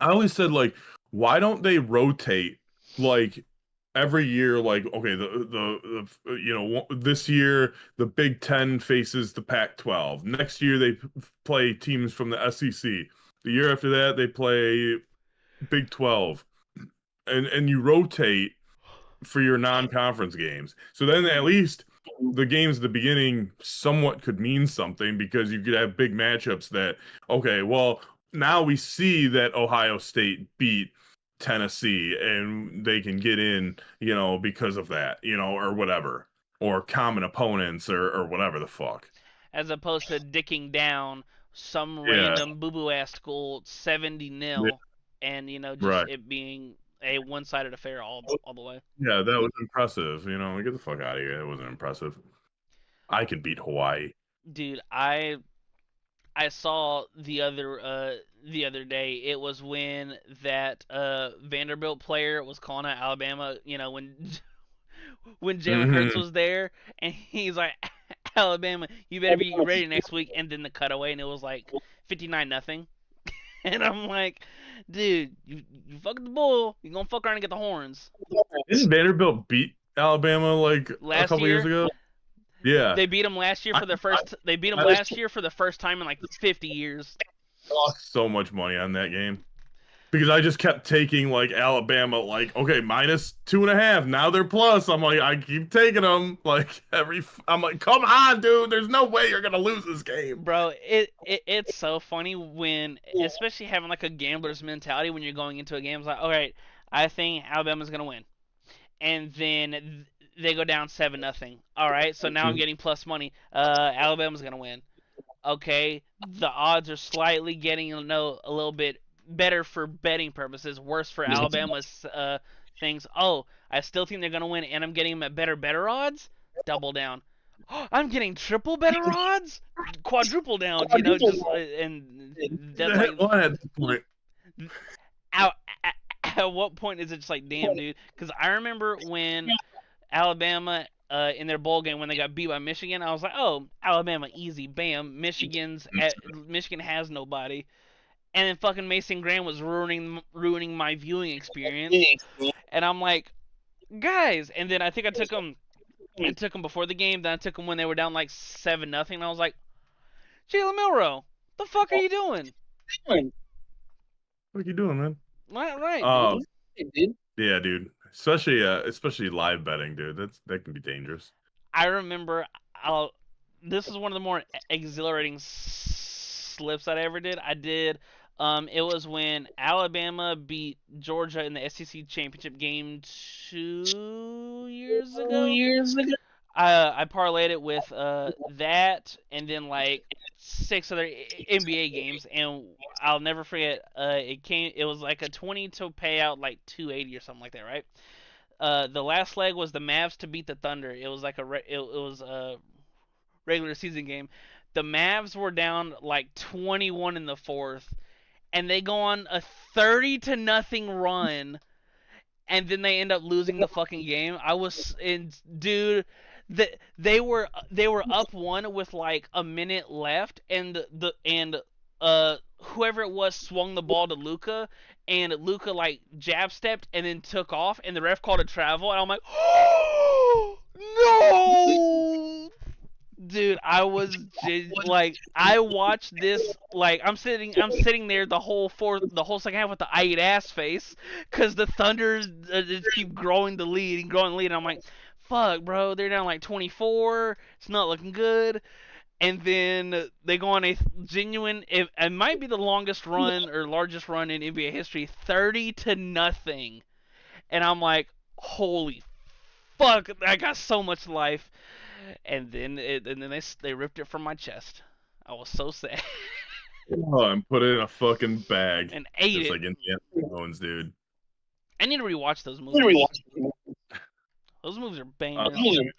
Speaker 2: I always said like, why don't they rotate like every year? Like, okay, this year the Big Ten faces the Pac-12. Next year they play teams from the SEC. The year after that they play Big 12, and you rotate for your non-conference games. So then at
Speaker 1: Hmm.
Speaker 2: least the games at the beginning somewhat could mean something because you could have big matchups that okay, well, now we see that Ohio State beat Tennessee and they can get in, because of that, or whatever, or common opponents or whatever the fuck.
Speaker 1: As opposed to dicking down some
Speaker 2: Yeah,
Speaker 1: random boo boo ass school 70
Speaker 2: yeah,
Speaker 1: nil, and just
Speaker 2: right.
Speaker 1: it being a one sided affair all the way.
Speaker 2: Yeah, that was impressive. Get the fuck out of here. That wasn't impressive. I could beat Hawaii.
Speaker 1: Dude, I saw the other day. It was when that Vanderbilt player was calling out Alabama. When when Jalen Hurts
Speaker 2: Hmm.
Speaker 1: was there, and he's like, Alabama, you better be ready next week. And then the cutaway, and it was like 59-0. And I'm like, dude, you fuck the bull, you gonna fuck around and get the horns.
Speaker 2: Didn't Vanderbilt beat Alabama like a
Speaker 1: Last
Speaker 2: couple years
Speaker 1: year,
Speaker 2: ago? Yeah.
Speaker 1: they beat them last year
Speaker 2: I,
Speaker 1: for the
Speaker 2: I,
Speaker 1: first. They beat them
Speaker 2: I
Speaker 1: last year for the first time in like 50 years.
Speaker 2: lost so much money on that game because I just kept taking like Alabama, like, okay, -2.5. Now they're plus. I'm like, I keep taking them. Like I'm like, come on, dude. There's no way you're gonna lose this game.
Speaker 1: Bro, it's so funny when, especially having like a gambler's mentality when you're going into a game. It's like, all right, I think Alabama's gonna win, and then they go down 7-0. All right, so now I'm getting plus money. Alabama's gonna win. Okay, the odds are slightly getting a little bit better for betting purposes, worse for Alabama's things. Oh, I still think they're gonna win, and I'm getting them at better odds. Double down. I'm getting triple better odds, quadruple down. And that's like,
Speaker 2: Well, at this point,
Speaker 1: out. At what point is it just like, damn, dude? Because I remember when Alabama in their bowl game when they got beat by Michigan, I was like, oh, Alabama easy, bam. Michigan has nobody, and then fucking Mason Graham was ruining my viewing experience, and I'm like, guys. And then I think I took them. I took them before the game. Then I took them when they were down like 7-0. And I was like, Jalen Milrow, the fuck are you doing?
Speaker 2: what are you doing, man?
Speaker 1: Right, dude.
Speaker 2: Um, yeah, dude. Especially live betting, dude. That can be dangerous.
Speaker 1: I remember. This is one of the more exhilarating slips that I ever did. I did. It was when Alabama beat Georgia in the SEC championship game 2 years ago. I parlayed it with that, and then like 6 other NBA games, and I'll never forget. It was like a 20 to pay out like 280 or something like that, right? The last leg was the Mavs to beat the Thunder. It was like it was a regular season game. The Mavs were down like 21 in the fourth, and they go on a 30-0 run, and then they end up losing the fucking game. I was in, dude. They were up one with like a minute left, and whoever it was swung the ball to Luca, and Luca like jab stepped and then took off, and the ref called a travel, and I'm like, oh no, dude. Like, I watched this, like, I'm sitting there the whole second half with the I eat ass face, because the Thunder just keep growing the lead and growing the lead, and I'm like, fuck, bro, they're down like 24. It's not looking good. And then they go on a genuine, it might be the longest run or largest run in NBA history, 30-0. And I'm like, holy fuck, I got so much life. And then they ripped it from my chest. I was so sad.
Speaker 2: Oh, and put it in a fucking bag,
Speaker 1: And ate
Speaker 2: just
Speaker 1: it.
Speaker 2: like Indiana Jones, dude.
Speaker 1: I need to rewatch those movies. Those movies are
Speaker 2: Uh,
Speaker 1: bangers.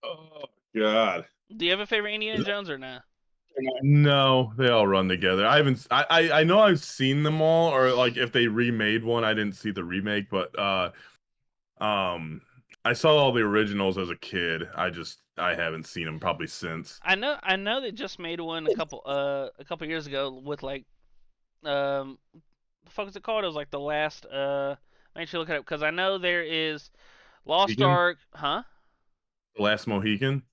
Speaker 2: oh God.
Speaker 1: Do you have a favorite Indiana Jones or not?
Speaker 2: No, they all run together. I haven't. I know I've seen them all, or like if they remade one, I didn't see the remake, but um, I saw all the originals as a kid. I haven't seen them probably since.
Speaker 1: I know they just made one a couple years ago with like the fuck is it called? It was like the last make sure you look it up because I know there is Lost
Speaker 2: Mohican,
Speaker 1: Ark, huh?
Speaker 2: The Last Mohican.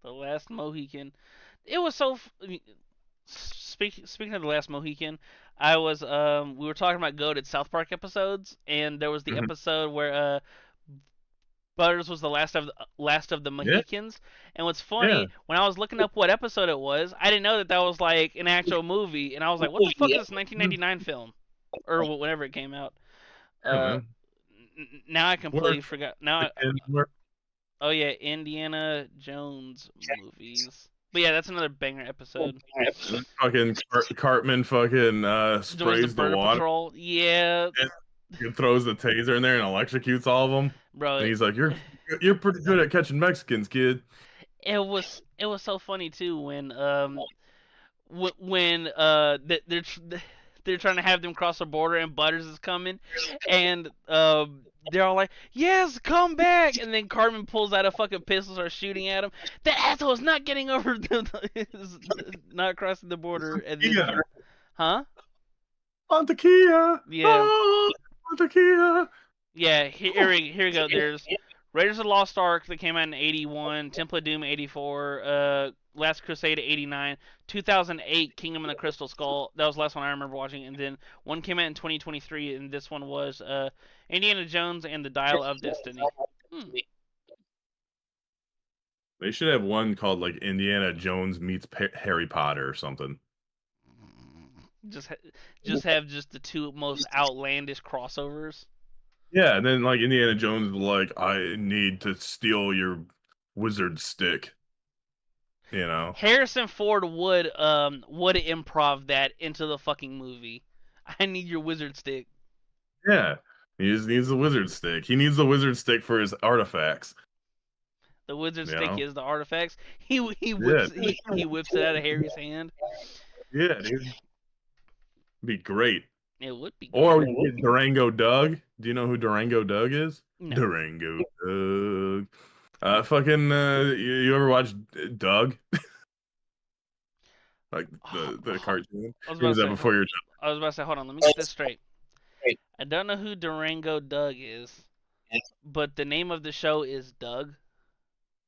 Speaker 1: The Last Mohican. It was so. Speaking of the Last Mohican, I was we were talking about goated South Park episodes, and there was the
Speaker 2: Mhm.
Speaker 1: episode where Butters was the last of the
Speaker 2: Yeah,
Speaker 1: Mohicans. And what's
Speaker 2: yeah.
Speaker 1: funny, when I was looking up what episode it was, I didn't know that that was like an actual movie, and I was like, what the fuck is this 1999 film, or whenever it came out?
Speaker 2: Yeah,
Speaker 1: Uh,
Speaker 2: man.
Speaker 1: Now I completely
Speaker 2: Work.
Speaker 1: forgot. Now,
Speaker 2: Work.
Speaker 1: oh yeah, Indiana Jones movies. But yeah, that's another banger episode.
Speaker 2: Fucking Cartman fucking
Speaker 1: Joins the
Speaker 2: sprays the
Speaker 1: Border
Speaker 2: water
Speaker 1: Patrol. Yeah,
Speaker 2: and he throws the taser in there and electrocutes all of them. And
Speaker 1: bro.
Speaker 2: he's like, "You're pretty good at catching Mexicans, kid."
Speaker 1: It was so funny too when when they're trying to have them cross the border and Butters is coming, and they're all like, "Yes, come back!" And then Cartman pulls out a fucking pistol, starts shooting at him. That asshole's not getting over not crossing the border, and then
Speaker 2: Yeah,
Speaker 1: huh?
Speaker 2: Montequilla.
Speaker 1: Yeah,
Speaker 2: Oh, Montequilla.
Speaker 1: yeah. Here we go. There's Raiders of the Lost Ark that came out in '81, Temple of Doom '84, Last Crusade '89, 2008 Kingdom of the Crystal Skull. That was the last one I remember watching, and then one came out in 2023, and this one was Indiana Jones and the Dial of Destiny. Hmm.
Speaker 2: They should have one called like Indiana Jones meets Harry Potter or something.
Speaker 1: Just just have just the two most outlandish crossovers.
Speaker 2: Yeah, and then like Indiana Jones is like, I need to steal your wizard stick, you know?
Speaker 1: Harrison Ford would improv that into the fucking movie. I need your wizard stick.
Speaker 2: Yeah. He just needs the wizard stick. He needs the wizard stick for his artifacts,
Speaker 1: The wizard
Speaker 2: you
Speaker 1: stick
Speaker 2: know?
Speaker 1: is the artifacts.
Speaker 2: Yeah.
Speaker 1: He whips it out of Harry's hand.
Speaker 2: Yeah, dude. Be great.
Speaker 1: It would be
Speaker 2: Or
Speaker 1: great.
Speaker 2: we get Durango Doug. Do you know who Durango Doug is?
Speaker 1: No.
Speaker 2: Durango Doug. Fucking you ever watch Doug? Like the cartoon?
Speaker 1: I was
Speaker 2: Or
Speaker 1: about
Speaker 2: was
Speaker 1: to
Speaker 2: that
Speaker 1: say.
Speaker 2: before your time?
Speaker 1: I was about to say. Hold on. Let me get this straight. I don't know who Durango Doug is, but the name of the show is Doug.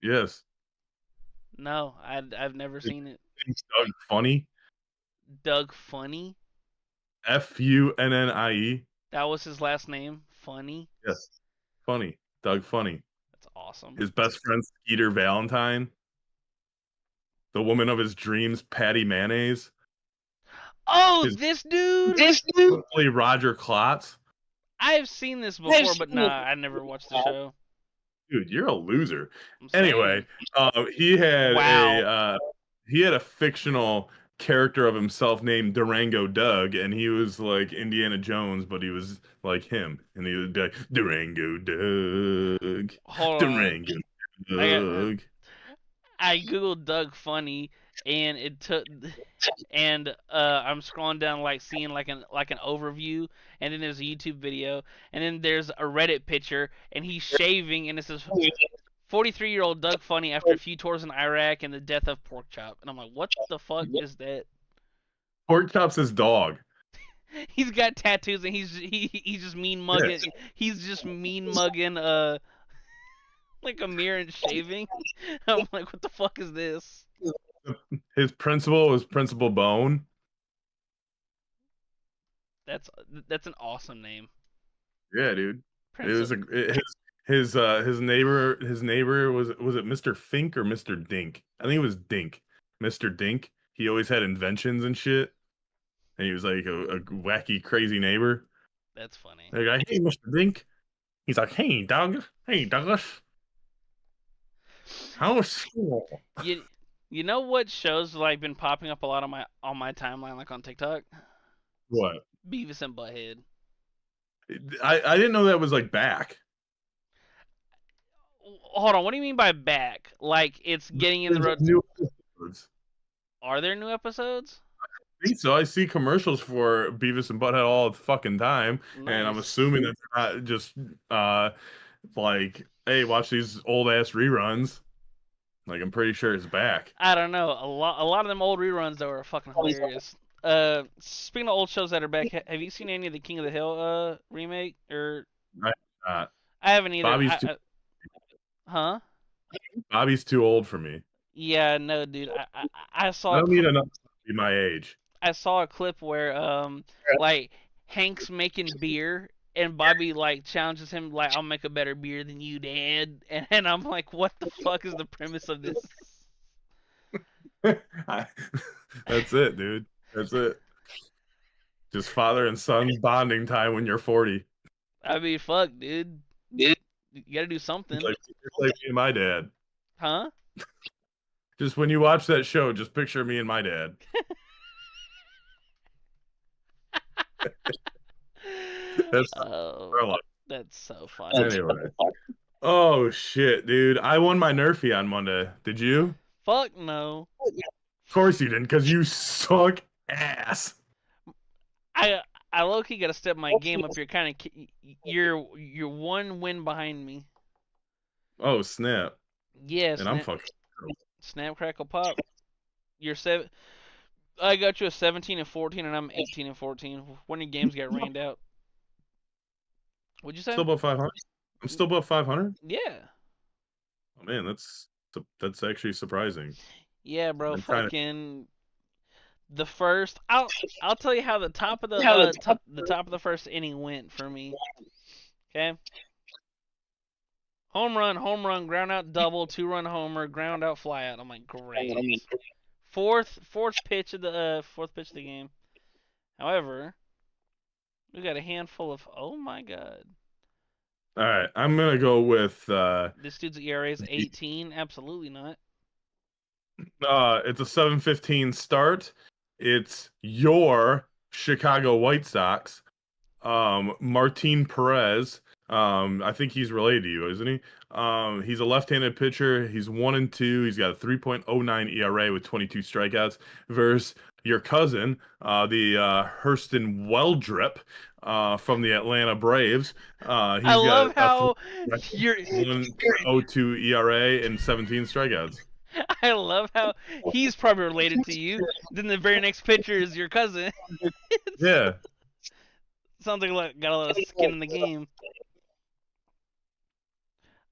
Speaker 2: Yes.
Speaker 1: No, I've never seen it.
Speaker 2: It's Doug Funny.
Speaker 1: Doug Funny.
Speaker 2: Funnie.
Speaker 1: That was his last name. Funny.
Speaker 2: Yes. Funny. Doug Funny.
Speaker 1: That's awesome.
Speaker 2: His best friend Skeeter Valentine. The woman of his dreams, Patty Mayonnaise.
Speaker 1: Oh,
Speaker 2: His
Speaker 1: this dude.
Speaker 2: play Roger Klotz.
Speaker 1: I've seen this before, but nah, I never watched the show.
Speaker 2: Dude, you're a loser.
Speaker 1: I'm
Speaker 2: Anyway,
Speaker 1: saying. Wow.
Speaker 2: he had a fictional character of himself named Durango Doug, and he was like Indiana Jones, but he was like him, and he would be like Durango Doug,
Speaker 1: Hold on.
Speaker 2: Durango
Speaker 1: I got.
Speaker 2: Doug.
Speaker 1: I googled Doug Funny, and it took. And I'm scrolling down, like seeing like an overview, and then there's a YouTube video, and then there's a Reddit picture, and he's shaving, and it says 43-year-old Doug Funny after a few tours in Iraq and the death of Pork Chop, and I'm like, what the fuck is that?
Speaker 2: Pork Chop's his dog.
Speaker 1: He's got tattoos, and he's just mean mugging.
Speaker 2: Yes.
Speaker 1: He's just mean mugging like a mirror and shaving. I'm like, what the fuck is this?
Speaker 2: His principal was Principal Bone.
Speaker 1: That's that's an awesome name.
Speaker 2: Yeah, dude. It was
Speaker 1: Principal.
Speaker 2: his neighbor was it Mr. Fink or Mr. Dink? I think it was Dink. Mr. Dink. He always had inventions and shit, and he was like a wacky, crazy neighbor.
Speaker 1: That's funny.
Speaker 2: The guy, hey, Mr. Dink. He's like, hey, Doug. Hey, Douglas. How was school?
Speaker 1: You know what shows like been popping up a lot on my timeline, like on TikTok?
Speaker 2: What?
Speaker 1: Beavis and Butthead.
Speaker 2: I didn't know that was like back.
Speaker 1: Hold on, what do you mean by back? Like it's getting in the road?
Speaker 2: New episodes.
Speaker 1: Are there new episodes?
Speaker 2: I think so. I see commercials for Beavis and Butthead all the fucking time, and I'm
Speaker 1: Nice.
Speaker 2: assuming that they're not just like, hey, watch these old ass reruns. Like, I'm pretty sure it's back.
Speaker 1: I don't know. A lot of them old reruns though are fucking hilarious. Speaking of old shows that are back, have you seen any of the King of the Hill remake or?
Speaker 2: I, uh,
Speaker 1: I haven't either.
Speaker 2: Bobby's
Speaker 1: Huh?
Speaker 2: Bobby's too old for me.
Speaker 1: Yeah, no, dude. I
Speaker 2: I
Speaker 1: saw
Speaker 2: don't need enough to be my age.
Speaker 1: I saw a clip where like Hank's making beer and Bobby like challenges him like, "I'll make a better beer than you, Dad," and I'm like, "What the fuck is the premise of this?"
Speaker 2: That's it, dude. That's it. Just father and son bonding time when you're 40.
Speaker 1: I mean, fuck, dude,
Speaker 3: Dude.
Speaker 1: you gotta do something,
Speaker 2: It's like me and my dad.
Speaker 1: huh?
Speaker 2: Just when you watch that show, just picture me and my dad. That's
Speaker 1: Oh,
Speaker 2: our life.
Speaker 1: that's so funny.
Speaker 2: Anyway. Oh shit, dude. I won my Nerfy on Monday. Did you?
Speaker 1: Fuck no.
Speaker 2: Of course you didn't, because you suck ass.
Speaker 1: I I low key gotta step my game up. You're kind of you're one win behind me.
Speaker 2: Oh snap.
Speaker 1: Yeah,
Speaker 2: And I'm fucking
Speaker 1: snap crackle pop. You're seven. I got you a 17-14, and I'm 18-14. When your games get rained out. What'd you say?
Speaker 2: still above 500. I'm still above 500.
Speaker 1: Yeah.
Speaker 2: Oh man, that's actually surprising.
Speaker 1: Yeah, bro.
Speaker 2: I'm trying to.
Speaker 1: Fucking the first. I'll tell you how the top of the the top of the first inning went for me. Okay. Home run, ground out double, 2-run homer, ground out fly out. I'm like, great. Fourth pitch of the game. However, we got a handful of, oh my god.
Speaker 2: All right, I'm gonna go with
Speaker 1: This dude's ERA is 18. Absolutely not.
Speaker 2: it's a 7:15 start. It's your Chicago White Sox. Martin Perez. I think he's related to you, isn't he? He's a left-handed pitcher. He's 1-2. He's got a 3.09 ERA with 22 strikeouts versus your cousin, the Hurston Weldrip, from the Atlanta Braves. He's
Speaker 1: I love
Speaker 2: got
Speaker 1: how you're.
Speaker 2: 1.02 ERA and 17 strikeouts.
Speaker 1: I love how he's probably related to you. Then the very next pitcher is your cousin.
Speaker 2: Yeah.
Speaker 1: Sounds like got a lot of skin in the game.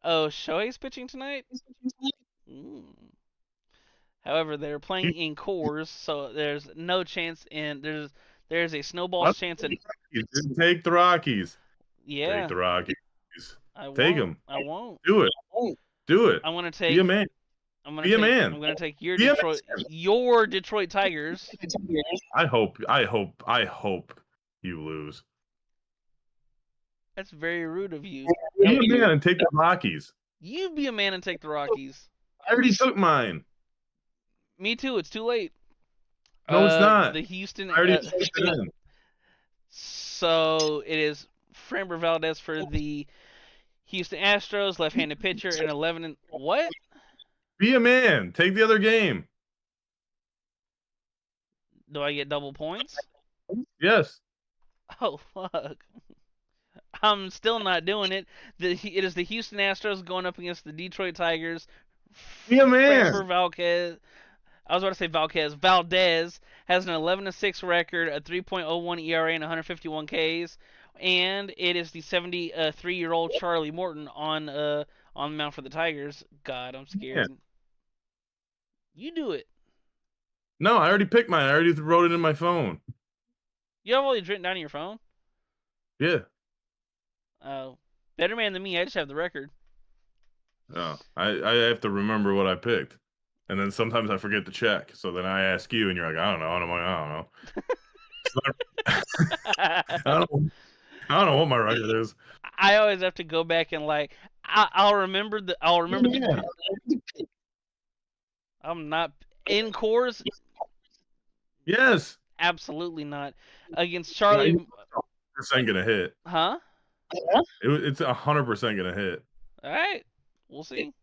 Speaker 1: Oh, Shohei's pitching tonight? Mm. However, they're playing in Coors, so there's no chance in there's a snowball's chance in.
Speaker 2: Take the Rockies.
Speaker 1: Yeah.
Speaker 2: Take the Rockies.
Speaker 1: Take
Speaker 2: them.
Speaker 1: I won't.
Speaker 2: Do it. Do it.
Speaker 1: I'm gonna take.
Speaker 2: Be a man. Be a man.
Speaker 1: I'm gonna take your
Speaker 2: Be a
Speaker 1: Detroit Tigers.
Speaker 2: I hope you lose.
Speaker 1: That's very rude of you.
Speaker 2: Be a man and take the Rockies.
Speaker 1: You be a man and take the Rockies.
Speaker 2: I already took mine.
Speaker 1: Me too. It's too late.
Speaker 2: No, it's not.
Speaker 1: The Houston.
Speaker 2: I already took it in.
Speaker 1: So it is Framber Valdez for the Houston Astros, left-handed pitcher, and 11 and what?
Speaker 2: Be a man. Take the other game.
Speaker 1: Do I get double points?
Speaker 2: Yes.
Speaker 1: Oh fuck! I'm still not doing it. It is the Houston Astros going up against the Detroit Tigers.
Speaker 2: Be a man.
Speaker 1: Framber Valdez. I was about to say Valdez has an 11-6 record, a 3.01 ERA, and 151 Ks. And it is the 73-year-old Charlie Morton on the mound for the Tigers. God, I'm scared.
Speaker 2: Yeah.
Speaker 1: You do it.
Speaker 2: No, I already picked mine. I already wrote it in my phone.
Speaker 1: You have all these written down on your phone?
Speaker 2: Yeah.
Speaker 1: Oh, better man than me. I just have the record.
Speaker 2: Oh, I have to remember what I picked. And then sometimes I forget to check. So then I ask you, and you're like, I don't know. And I'm like, I don't know. I don't know what my record is.
Speaker 1: I always have to go back and like I'll remember the I'm not in Coors.
Speaker 2: Yes.
Speaker 1: Absolutely not against Charlie.
Speaker 2: Percent gonna hit.
Speaker 1: Huh?
Speaker 2: It's 100% gonna hit.
Speaker 1: All right, we'll see.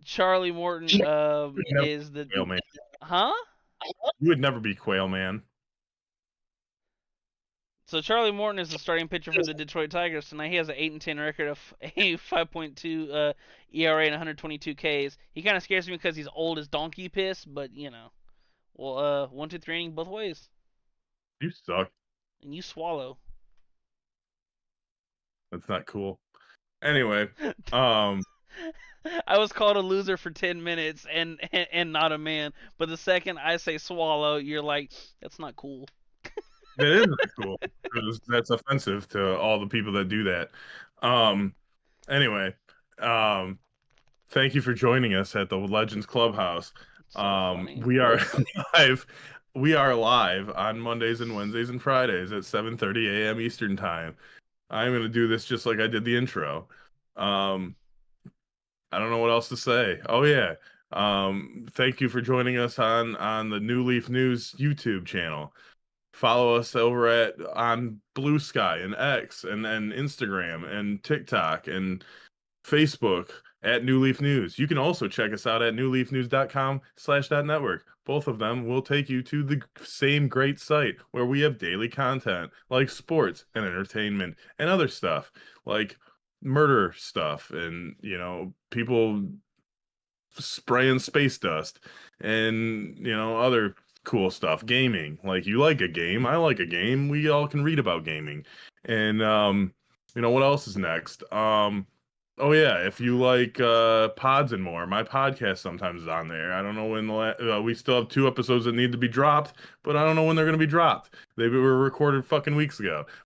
Speaker 1: Charlie Morton is the
Speaker 2: Quail man.
Speaker 1: Huh?
Speaker 2: You would never be Quail man.
Speaker 1: So Charlie Morton is the starting pitcher for the Detroit Tigers tonight. He has an 8-10 record of a 5.2 ERA and 122 Ks. He kind of scares me because he's old as donkey piss, but you know, well, 1, 2, 3 inning both ways.
Speaker 2: You suck.
Speaker 1: And you swallow.
Speaker 2: That's not cool. Anyway,
Speaker 1: I was called a loser for 10 minutes and not a man. But the second I say swallow, you're like, that's not cool.
Speaker 2: That is cool. Because that's offensive to all the people that do that. Um, anyway, um, thank you for joining us at the Legends Clubhouse.
Speaker 1: So funny.
Speaker 2: We are live. We are live on Mondays and Wednesdays and Fridays at 7:30 a.m. Eastern Time. I'm gonna do this just like I did the intro. Um, I don't know what else to say. Oh yeah. Thank you for joining us on the New Leaf News YouTube channel. Follow us over at on Blue Sky and X and Instagram and TikTok and Facebook at New Leaf News. You can also check us out at newleafnews.com/network. Both of them will take you to the same great site where we have daily content like sports and entertainment and other stuff like murder stuff and people spraying space dust and other cool stuff, gaming. Like, you like a game, I like a game, we all can read about gaming. And what else is next? Oh yeah, if you like pods and more, my podcast sometimes is on there. I don't know when we still have 2 episodes that need to be dropped, but I don't know when they're going to be dropped. They were recorded fucking weeks ago.